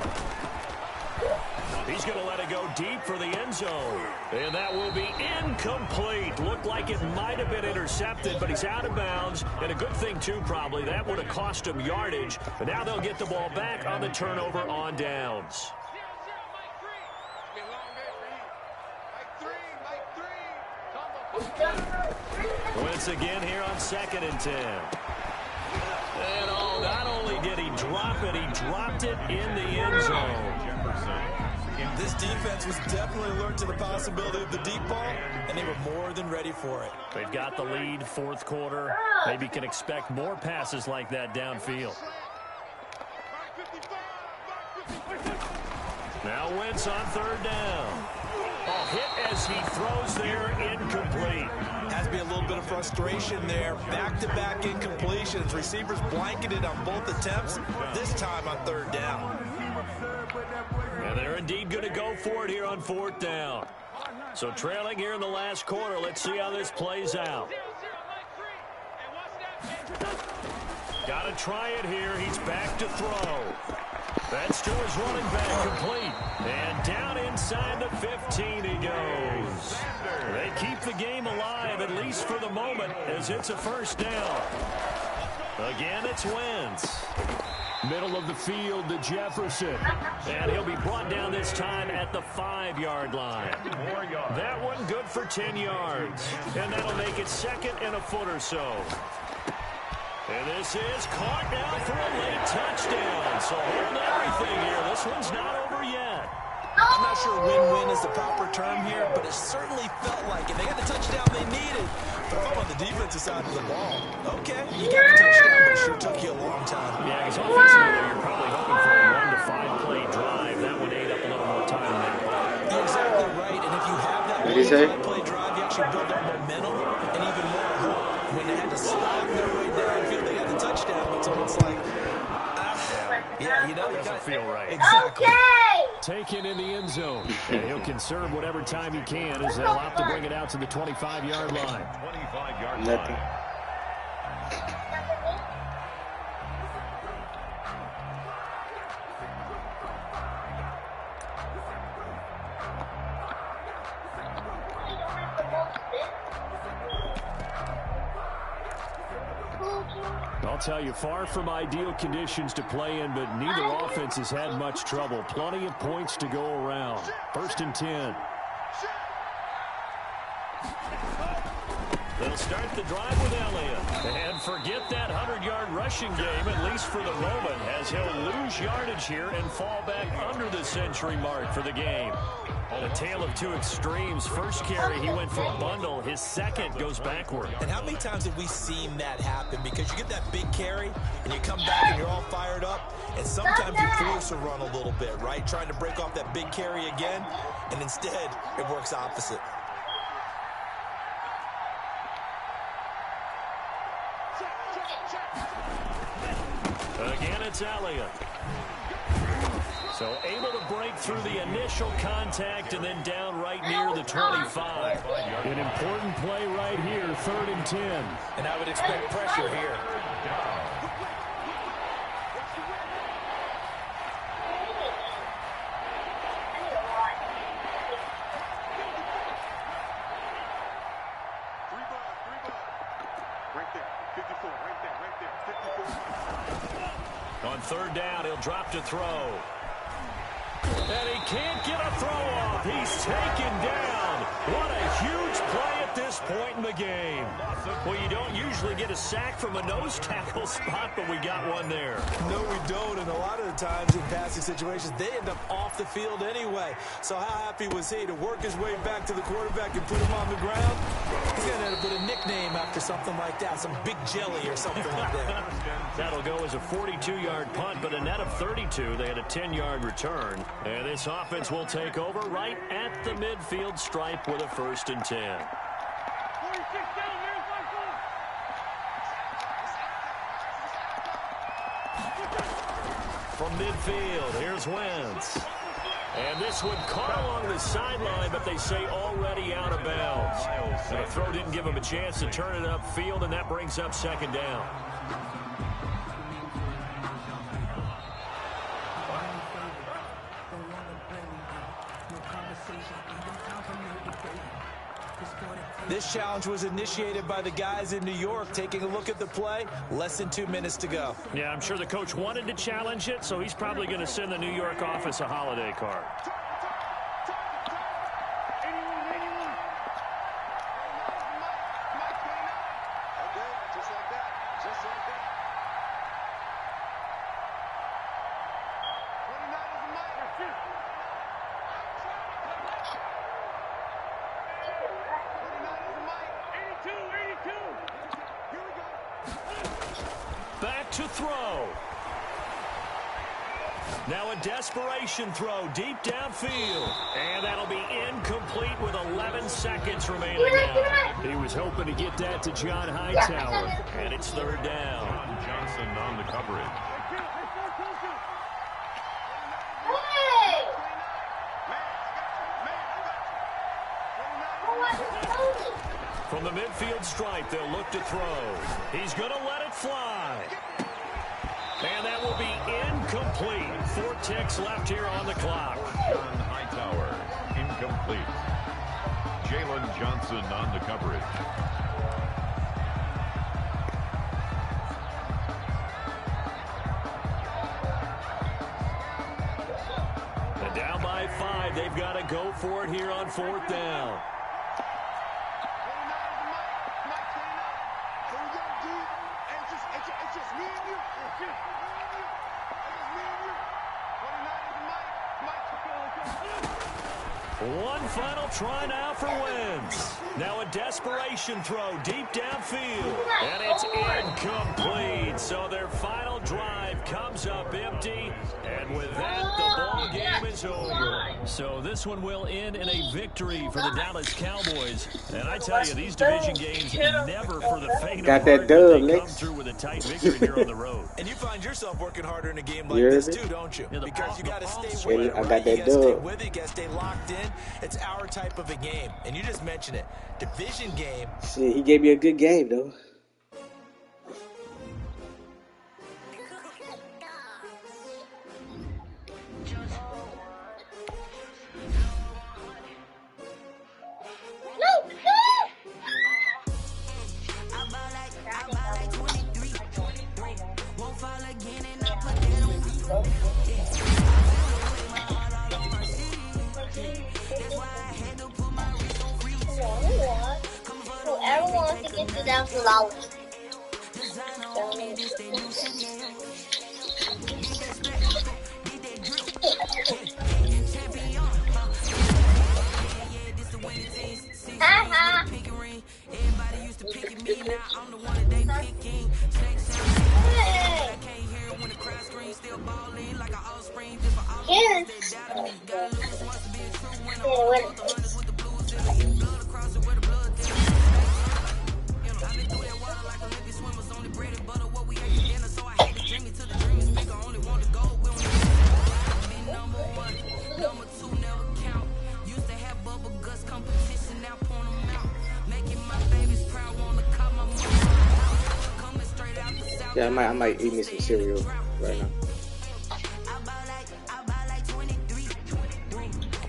He's going to let it go deep for the end zone. And that will be incomplete. Looked like it might have been intercepted, but he's out of bounds. And a good thing, too, probably. That would have cost him yardage. But now they'll get the ball back on the turnover on downs. Wentz again here on 2nd and 10. And oh, not only did he drop it, he dropped it in the end zone. This defense was definitely alert to the possibility of the deep ball, and they were more than ready for it. They've got the lead, 4th quarter. Maybe can expect more passes like that downfield. Now Wentz on 3rd down. A hit as he throws there, incomplete. Has to be a little bit of frustration there. Back-to-back incompletions. Receivers blanketed on both attempts, this time on 3rd down. And they're indeed going to go for it here on 4th down. So trailing here in the last quarter. Let's see how this plays out. Got to try it here. He's back to throw. That's to his running back, complete. And down inside the 15 he goes. They keep the game alive, at least for the moment, as it's a 1st down. Again, it's Wentz. Middle of the field to Jefferson. And he'll be brought down this time at the 5-yard line. That one good for 10 yards. And that'll make it 2nd and a foot or so. And this is caught now for a late touchdown. So hold everything here. This one's not over yet. I'm not sure win-win is the proper term here, but it certainly felt like it. They got the touchdown they needed. But if I'm on the defensive side of the ball, okay, you got the touchdown, but it sure took you a long time. Yeah, because offensively, you're probably hoping for a 1 to 5 play drive. That would ate up a little more time than that. You're exactly right, and if you have that 1 to 5 play drive, you actually build up momentum and even more hope. When they had to slog their way downfield, they got the touchdown, but so it's like, yeah, you know, doesn't feel right. Exactly. Okay. Taken in the end zone. And he'll conserve whatever time he can as they'll opt to bring it out to the 25-yard line. 25-yard line. I'll tell you, far from ideal conditions to play in, but neither offense has had much trouble. Plenty of points to go around. 1st and 10. They'll start the drive with Elliott. And forget that 100-yard rushing game, at least for the moment, as he'll lose yardage here and fall back under the century mark for the game. A tale of two extremes. First carry, he went for a bundle. His second goes backward. And how many times have we seen that happen? Because you get that big carry, and you come back and you're all fired up, and sometimes you force a run a little bit, right? Trying to break off that big carry again, and instead it works opposite. Again, it's Elliott. So able to break through the initial contact and then down right near the 25. An important play right here, 3rd and 10. And I would expect pressure here. On 3rd down, he'll drop to throw. And he can't get a throw off. He's taken down. What a huge play at this point in the game. Well, you don't usually get a sack from a nose tackle spot, but we got one there. No, we don't. And a lot of the times in passing situations, they end up off the field anyway. So how happy was he to work his way back to the quarterback and put him on the ground? He's going to end up with a nickname after something like that, some big jelly or something like that. That'll go as a 42-yard punt, but a net of 32. They had a 10-yard return. And this offense will take over right at the midfield stripe with a 1st and 10. From midfield, here's Wentz. And this one caught along the sideline, but they say already out of bounds. And the throw didn't give him a chance to turn it upfield, and that brings up 2nd down. This challenge was initiated by the guys in New York. Taking a look at the play, less than 2 minutes to go. Yeah, I'm sure the coach wanted to challenge it, so he's probably going to send the New York office a holiday card. Back to throw. Now a desperation throw deep downfield. And that'll be incomplete with 11 seconds remaining now. He was hoping to get that to John Hightower. And it's 3rd down. Johnson on the coverage. From the midfield stripe, they'll look to throw. He's going to let it fly. And that will be incomplete. 4 ticks left here on the clock. John Hightower, incomplete. Jalen Johnson on the coverage. And down by 5, they've got to go for it here on 4th down. One final try now for Wentz. Now a desperation throw deep downfield. And it's incomplete. So their final drive comes up empty. And with that, the ball game is over. So this one will end in a victory for the Dallas Cowboys. And I tell you, these division games never for the faint of heart. They come through with a tight victory here on the road. And you find yourself working harder in a game like this too, don't you? Because you got to stay with it, right? You got to stay with it. You got to stay locked in. It's our type of a game. And you just mentioned it. Division game. Shit, he gave me a good game, though. Whoever wants to $50,000. Everybody used to pick at me, now I'm the one that they picking. I can't hear when the crowd screams, still balling like an offspring. Just for all the ones that doubted me. Gotta lose once to be a true winner. All the hunters with the blues in the blood across it where the blood did. I've been through that water like Olympic swimmers, only bread and butter, what we ate for dinner. So I had to dream it till the dream is bigger. Only want to go, we don't be number one, number two, never count. Used to have bubble guts competition, now point them out. Making my babies proud, wanna call my mama. Coming straight out the south. Yeah, I might eat me some cereal right now. I buy like 23.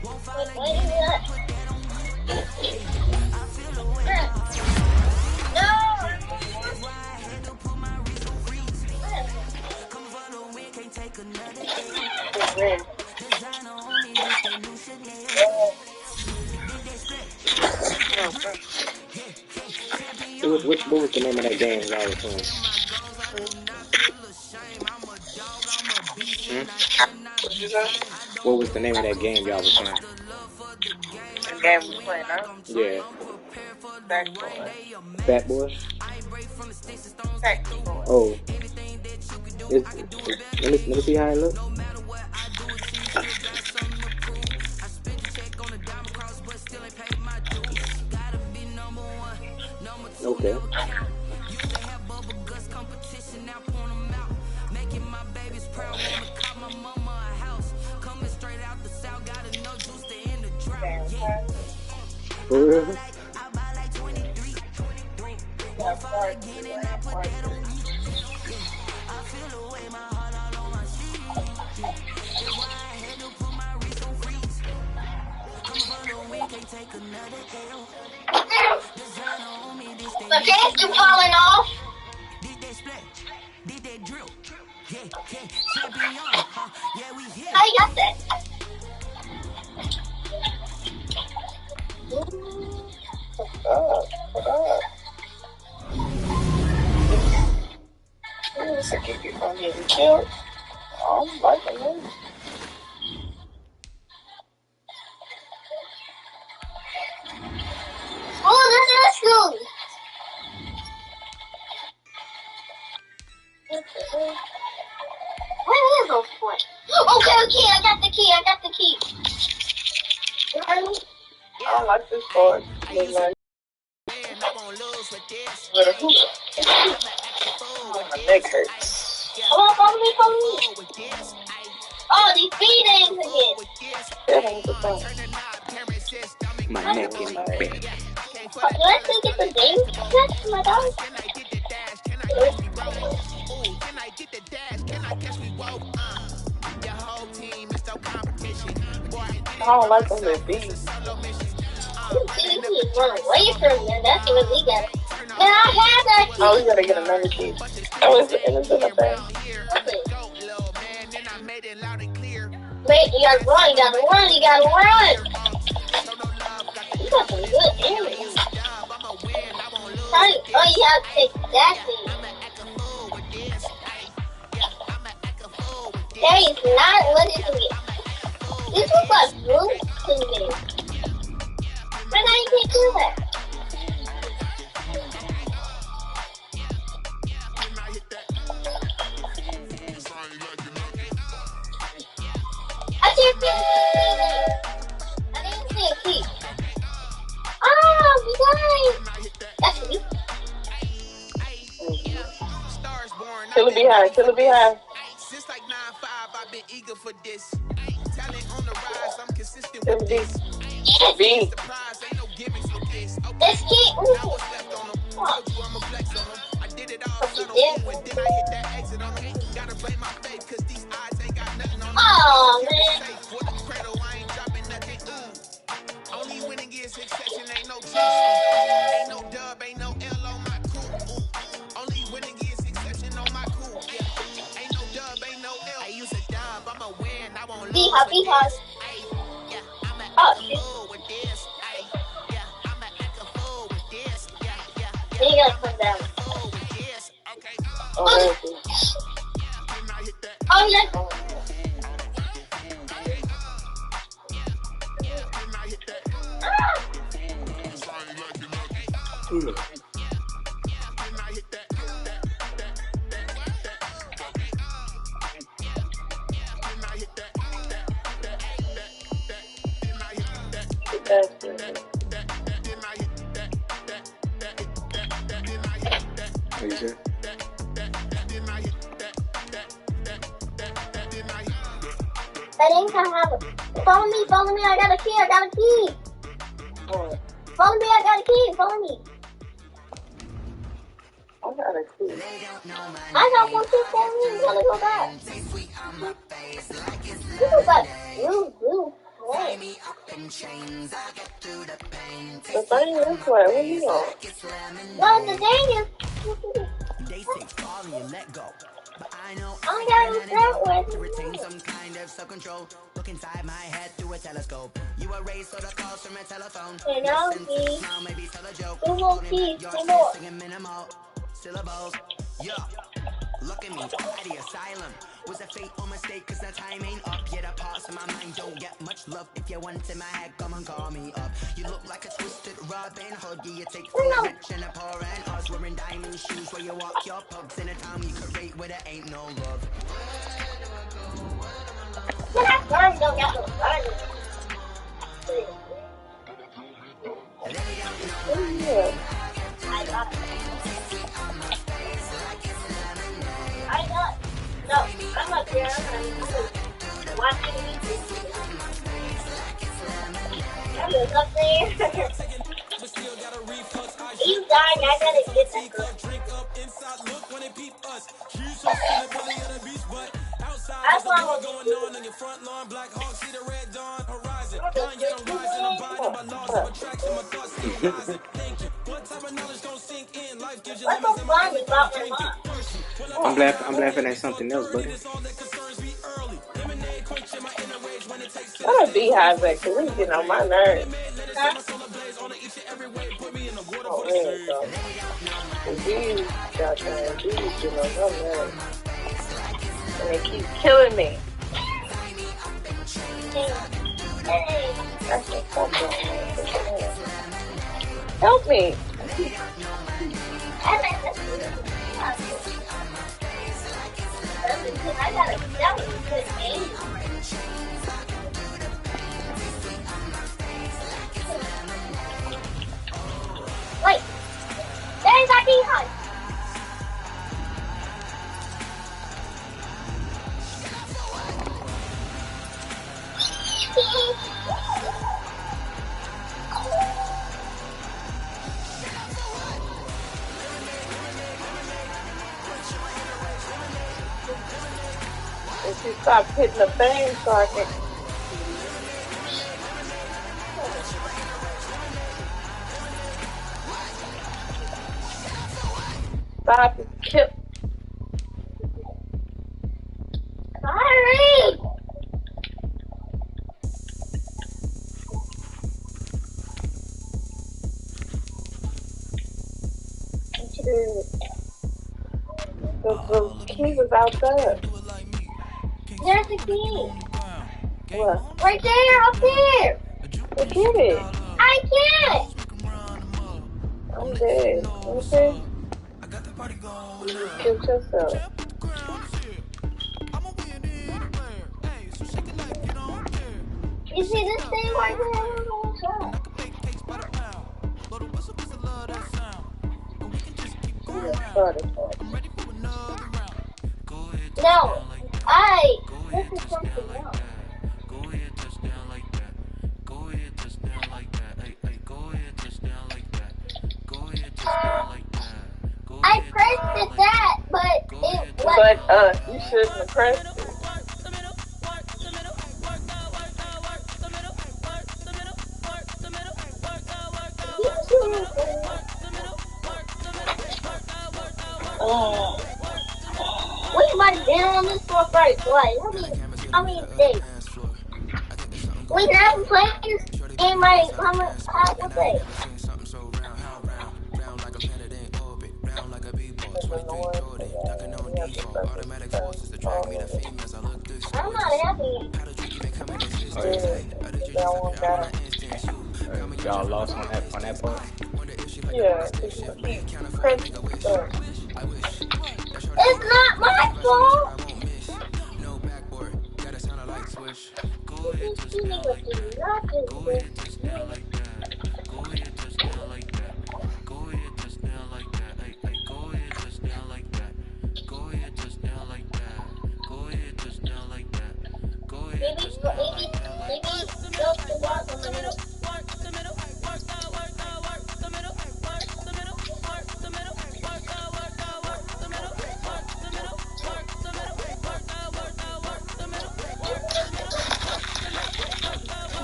Won't fall like What is that? put that on me. I feel the way. That's why I had to put my wrist on freeze. Come for the win, can't take another day. Designer on me, this that new Chanel. What was the name of that game y'all was playing? What was the name of that game y'all was playing? The game we playing now? Yeah. Backboard. Fat Boy? Backboard. Oh. Let me see how it looks. Okay. For real? The pants are falling off. How you got that? This will keep you from getting killed. I'm liking this. Oh, this is school. Where is those points? Okay, I got the key. You heard me? I don't like this part. Look like my neck hurts. Come on, follow me. Oh, these feedings again. That ain't the thing. My neck and my back. Did I still get the game catch my dog? I don't like them little bees. You need to run away from them. That's what we got. Man, I had that key. Oh, we gotta get another key. That was the innocent of thing. Wait, you gotta run. You got some good enemies. Oh, you have to take that thing. That is not what it is. This looks like roots to me. But now you can't do that. I didn't see a key. Oh, you guys. That's me. Kill it behind. Since like 9-5, I've been eager for this. Talent on the rise, I'm consistent Kill with the this. bee. Surprise, ain't no gimmicks with this. Let's keep moving. Now what's left on them? Told you I'ma flex on them. I did it all subtle, and then I hit that exit on them. Gotta blame my faith, cause these odds ain't got nothing on them. Oh, man. For the cradle, I ain't dropping nothing. Only winning is succession, ain't no cheat. Ain't no dub, ain't no L on my crew. Only winning is exception on my crew. Yeah. Ain't no dub, ain't no L. I use a dub, I'ma win, I won't lose. Be happy. Oh, shit. Then you gotta come down. Oh, Oh, yeah. What you said? That ain't gonna happen. Follow me, I got a key, Follow me, I got a key, follow me. I got a key. I got one key, follow me, we gotta go back. You go back, blue. Right. The thing is, what are you on? Well, the thing is, I gotta start with. Retain some kind of self-control. Look inside my head through a telescope. You erase all the calls from a telephone. And I'll be. Maybe tell a joke. Two more keys, two more. Singing minimal syllables. Yeah. Look at me, at the asylum. Was a fate or mistake, cause the time ain't up. Yet the parts of my mind don't get much love. If you want in my head, come and call me up. You look like a twisted Robin Hood. You take from the rich and the poor and us. Wearing diamond shoes where you walk your pugs in a town you could rate where there ain't no love. Well, that bird don't got no fun. I got it. No, I'm up here. I'm watching YouTube. I'm just up there. You died, I gotta get that girl. That's why I'm going on your front lawn. Black Hawk, see the red dawn horizon. What's so funny about my mom? I'm laughing at something else, buddy. What a beehive at? Cause it's getting on my nerves. Huh? Oh, there you go. The bees, goddamn bees, getting on my nerves. And they keep killing me. That's what's up, help me. I gotta sell it to the game. Wait, there's our beehive. If you stop hitting the bang socket. Stop and kill. Sorry. The key was out there. There's the key. What? Right there, up there. Well, get it. I can't. I'm dead. Okay. You killed yourself. You see this thing right here? I don't know what's wrong. No, this is something else. I pressed it that, but it wasn't. But you shouldn't have pressed it. Oh. We might have been on this for first play. I mean, days. We haven't played this game like how much play? Automatic forces to drag me to females. I look through I'm stories. not happy. How did you even come in existence? Oh yeah. I did you just appear out in an instant? You Y'all lost on that part. wonder if she like the Yeah, stick it's shift. keep Counter for a crunchy nigga wish. stuff. I wish. It's not my fault. I won't miss. No backboard. Gotta sound like swish. Go ahead, This touch down nigga like do that. nothing. Go ahead, touch down like that. Go ahead, touch down like that. Go ahead, touch down like that. Hey, hey, go ahead, touch down like that. Go ahead, touch down like that. Go ahead, touch down like that. Go ahead, Maybe, touch down like that. maybe, Like go to walk in the middle.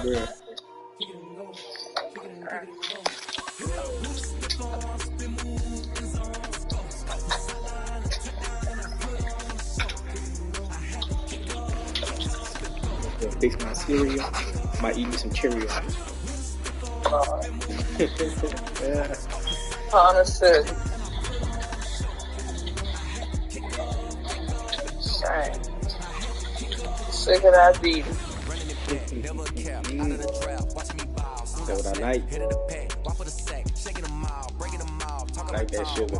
Bruh. Gonna fix my cereal. Might eat me some Cheerios. Yeah. Honestly. Shame. Sick of that beat. That's what I like. I like that sugar.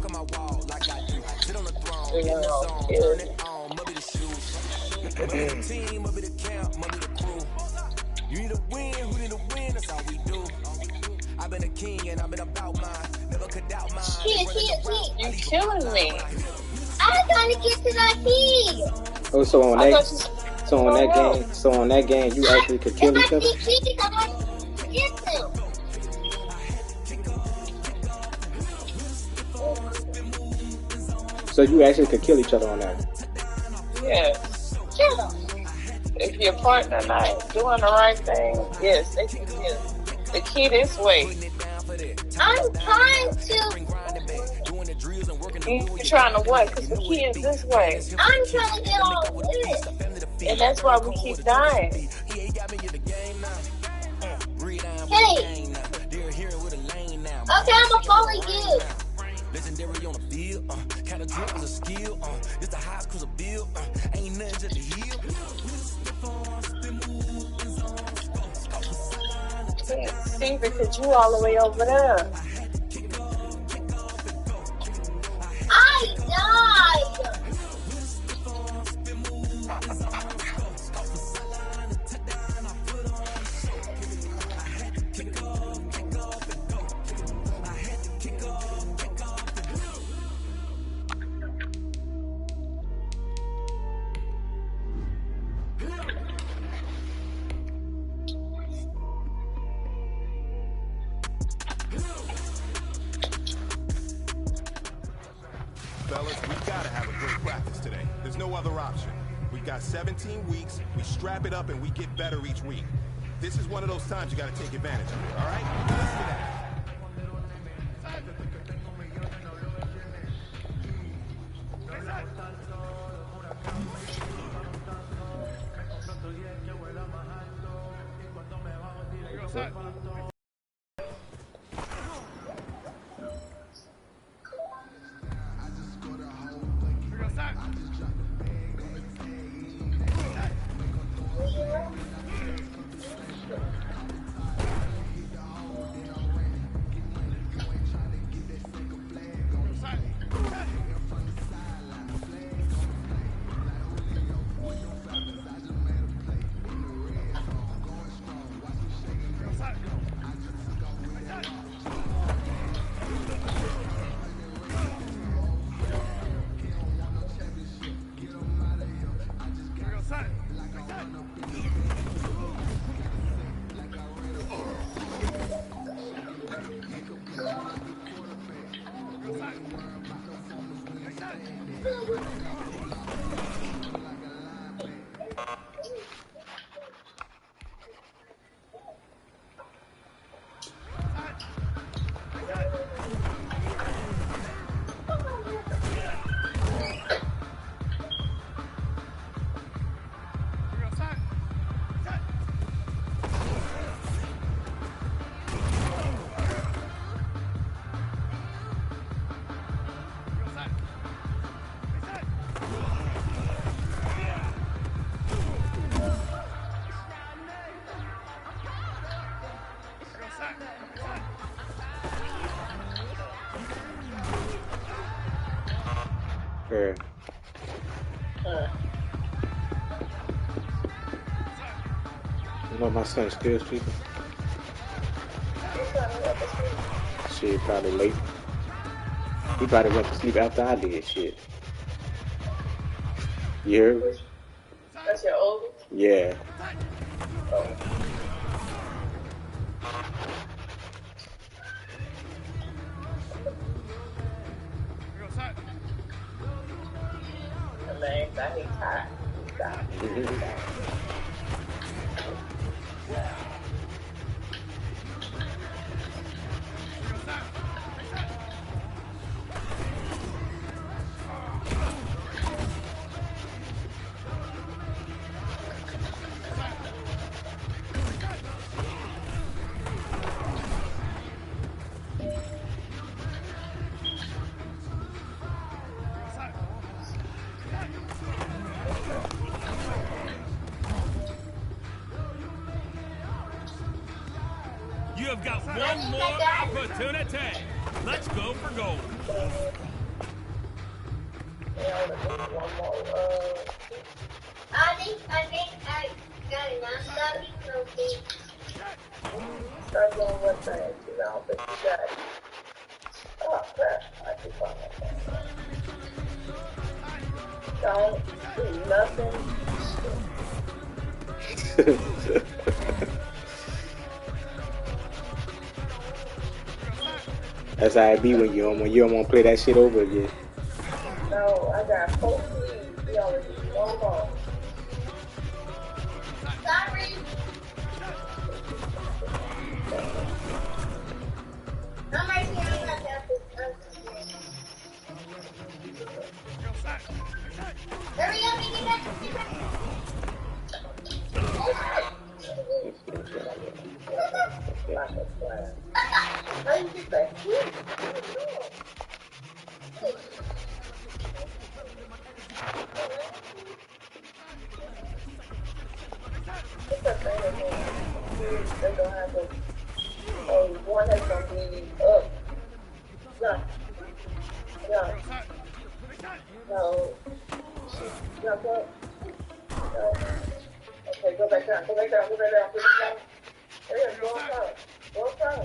You need a win, who need a win, that's all we do. I've been a king and I've been about mine. Never could doubt mine. You killing me. I'm trying to get to that key. Oh, so on that game, you actually could kill each other. So you actually could kill each other on that. Yeah. If your partner not doing the right thing, yes, they can kill. The key this way. I'm trying to. You're trying to what? Because the key is this way. I'm trying to get all this. And that's why we keep dying. Hey. Okay, I'm gonna follow you. Legendary on the field, kind of drip was a skill, this the highest cruise a bill, ain't nothing just a heel. See, because you all the way over there. I died. Fellas, we gotta have a great practice today. There's no other option. We've got 17 weeks, we strap it up and we get better each week. This is one of those times you gotta take advantage of it, all right? Listen to that. her. You know my son's still sleeping. Shit, probably late. He probably went to sleep after I did. Shit. You heard me? That's your oldest? Yeah. Oh. The man that he tired. You have got one more opportunity. Let's go for gold. I think I got enough stuff. Start doing what things? I don't think you got it. Oh, crap. I can find that. Don't do nothing. That's how it be when you don't want to play that shit over again. No, I got 4 keys. We already no more. Sorry. I'm right here. I'm not there. Hurry up and get back. How you get back? They're gonna have to, one that's gonna be up. No. Jump up. No. Okay, go back down. Hurry up, go up front.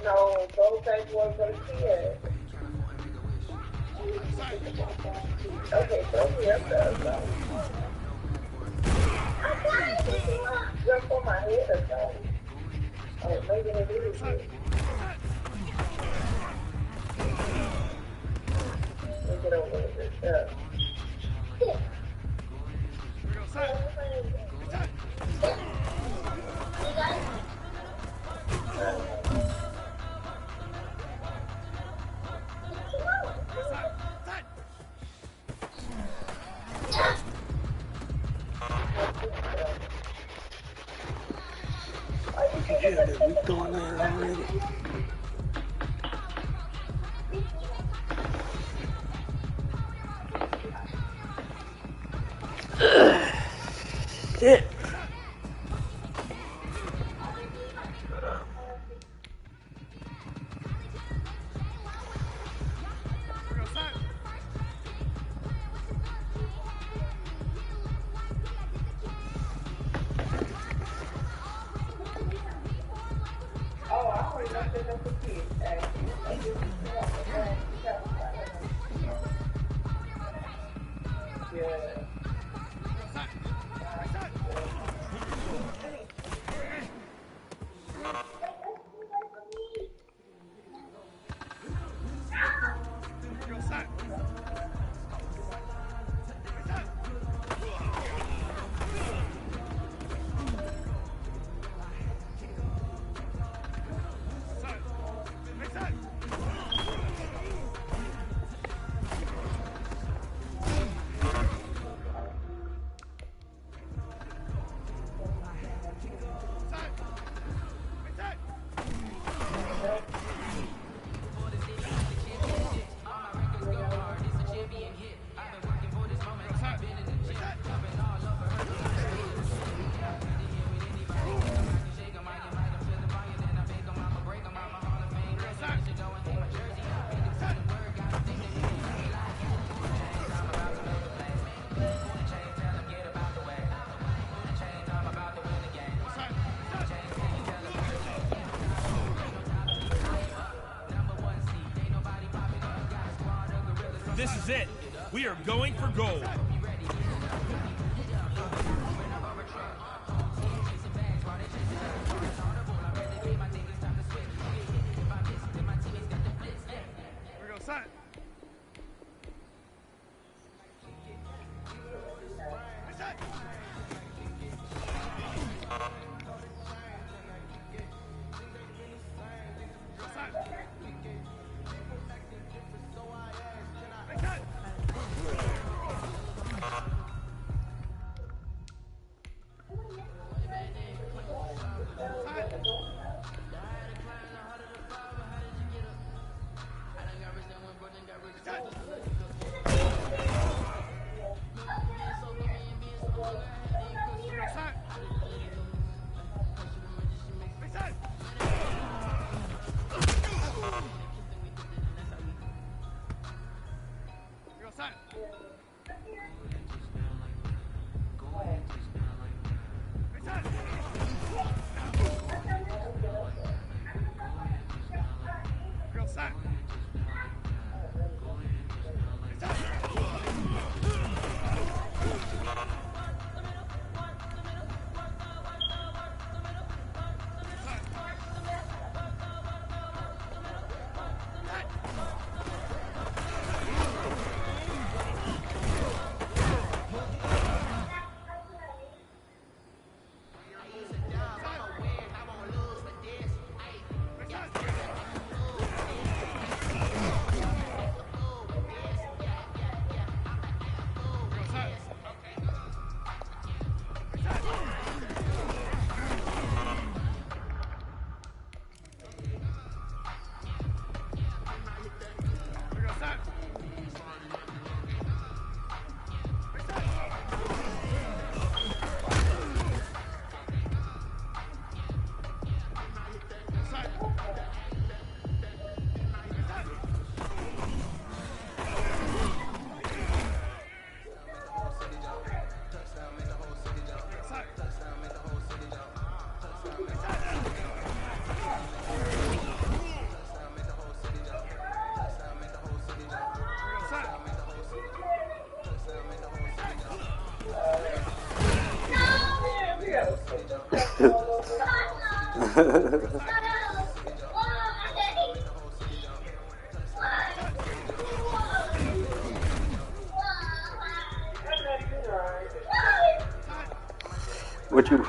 No, go back towards the kid. Okay, go here, go. Jump on my head or something. Oh, maybe they do this. Let's get over this stuff. Yeah, that we going there already. Shit. this is it. We are going for gold. Here we go, son.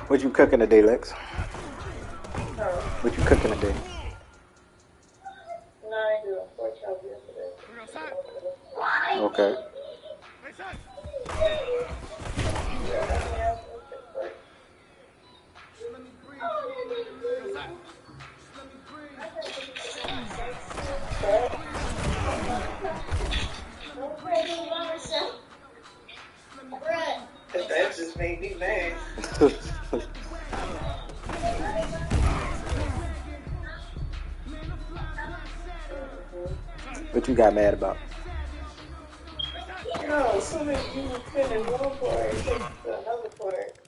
What you cooking today, Lex? What you cooking today? No, I didn't do a pork chop yesterday. Okay. That just made me mad. What you got mad about? No, as soon as you finish one part, it takes to another part,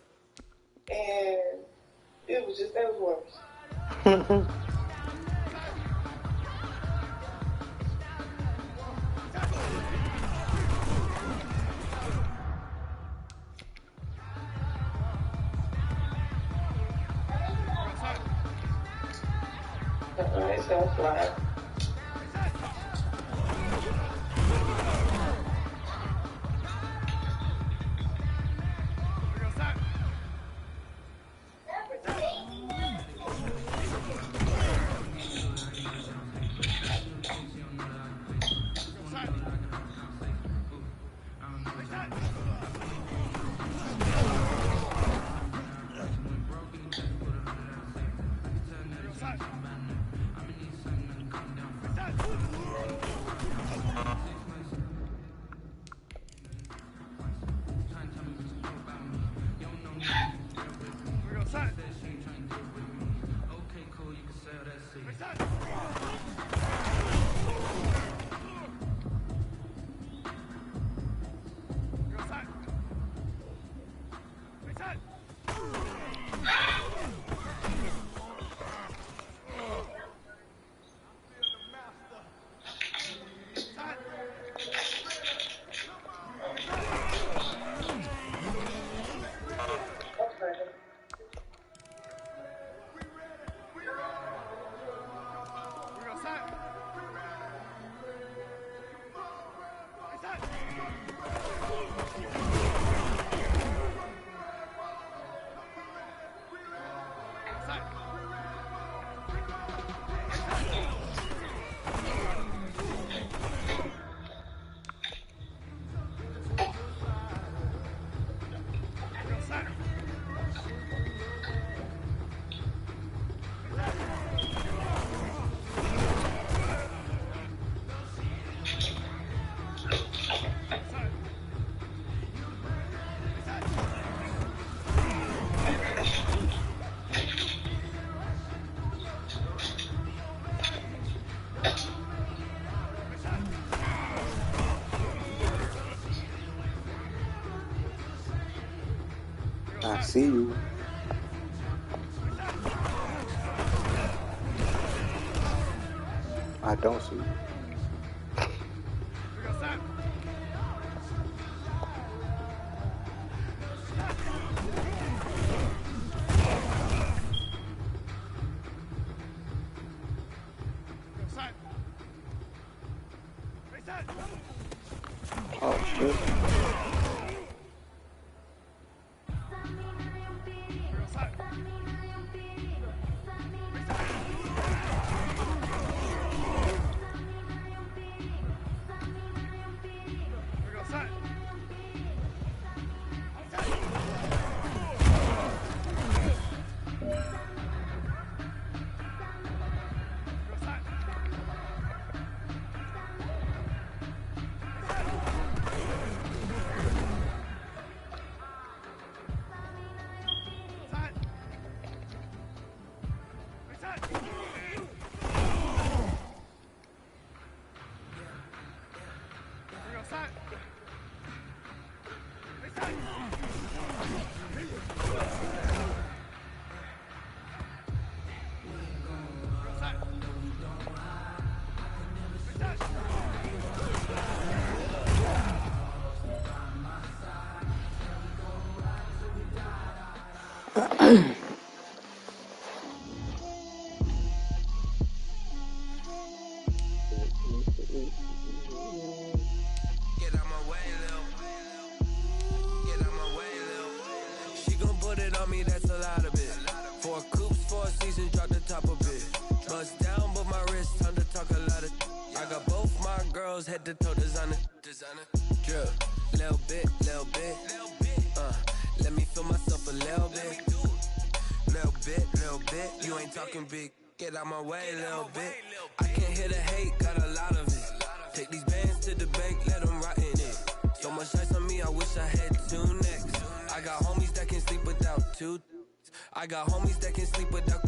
and it was just, that was worse. It's gonna fly. see you. I don't see you. Oh shit. She gon' put it on me, that's a lot of it. 4 coops, 4 seasons, drop the top a bit. Bust down, but my wrist, time to talk a lot of. I got both my girls head to toe designer. Drip, little bit, little bit. Let me feel myself a little bit. Little bit. You ain't talking big. Get out my way, little bit. I can't hear the hate, got a lot of it. Take these bands to the bank, let them rot in it. So much ice on me, I wish I had 2 necks. I got homies that can sleep without 2. I got homies that can sleep without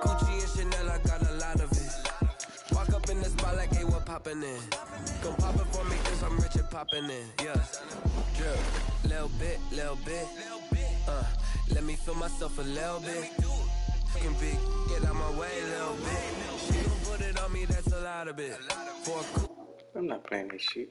Gucci and Chanel, I got a lot of it. Walk up in the spot like, hey, what poppin' in? Come pop it for me, cause I'm rich and poppin' in. Yeah, drip, little bit. Let me feel myself a little bit. Fucking big, get out my way, little bit. She gon' put it on me, that's a lot of it. I'm not playing this shit.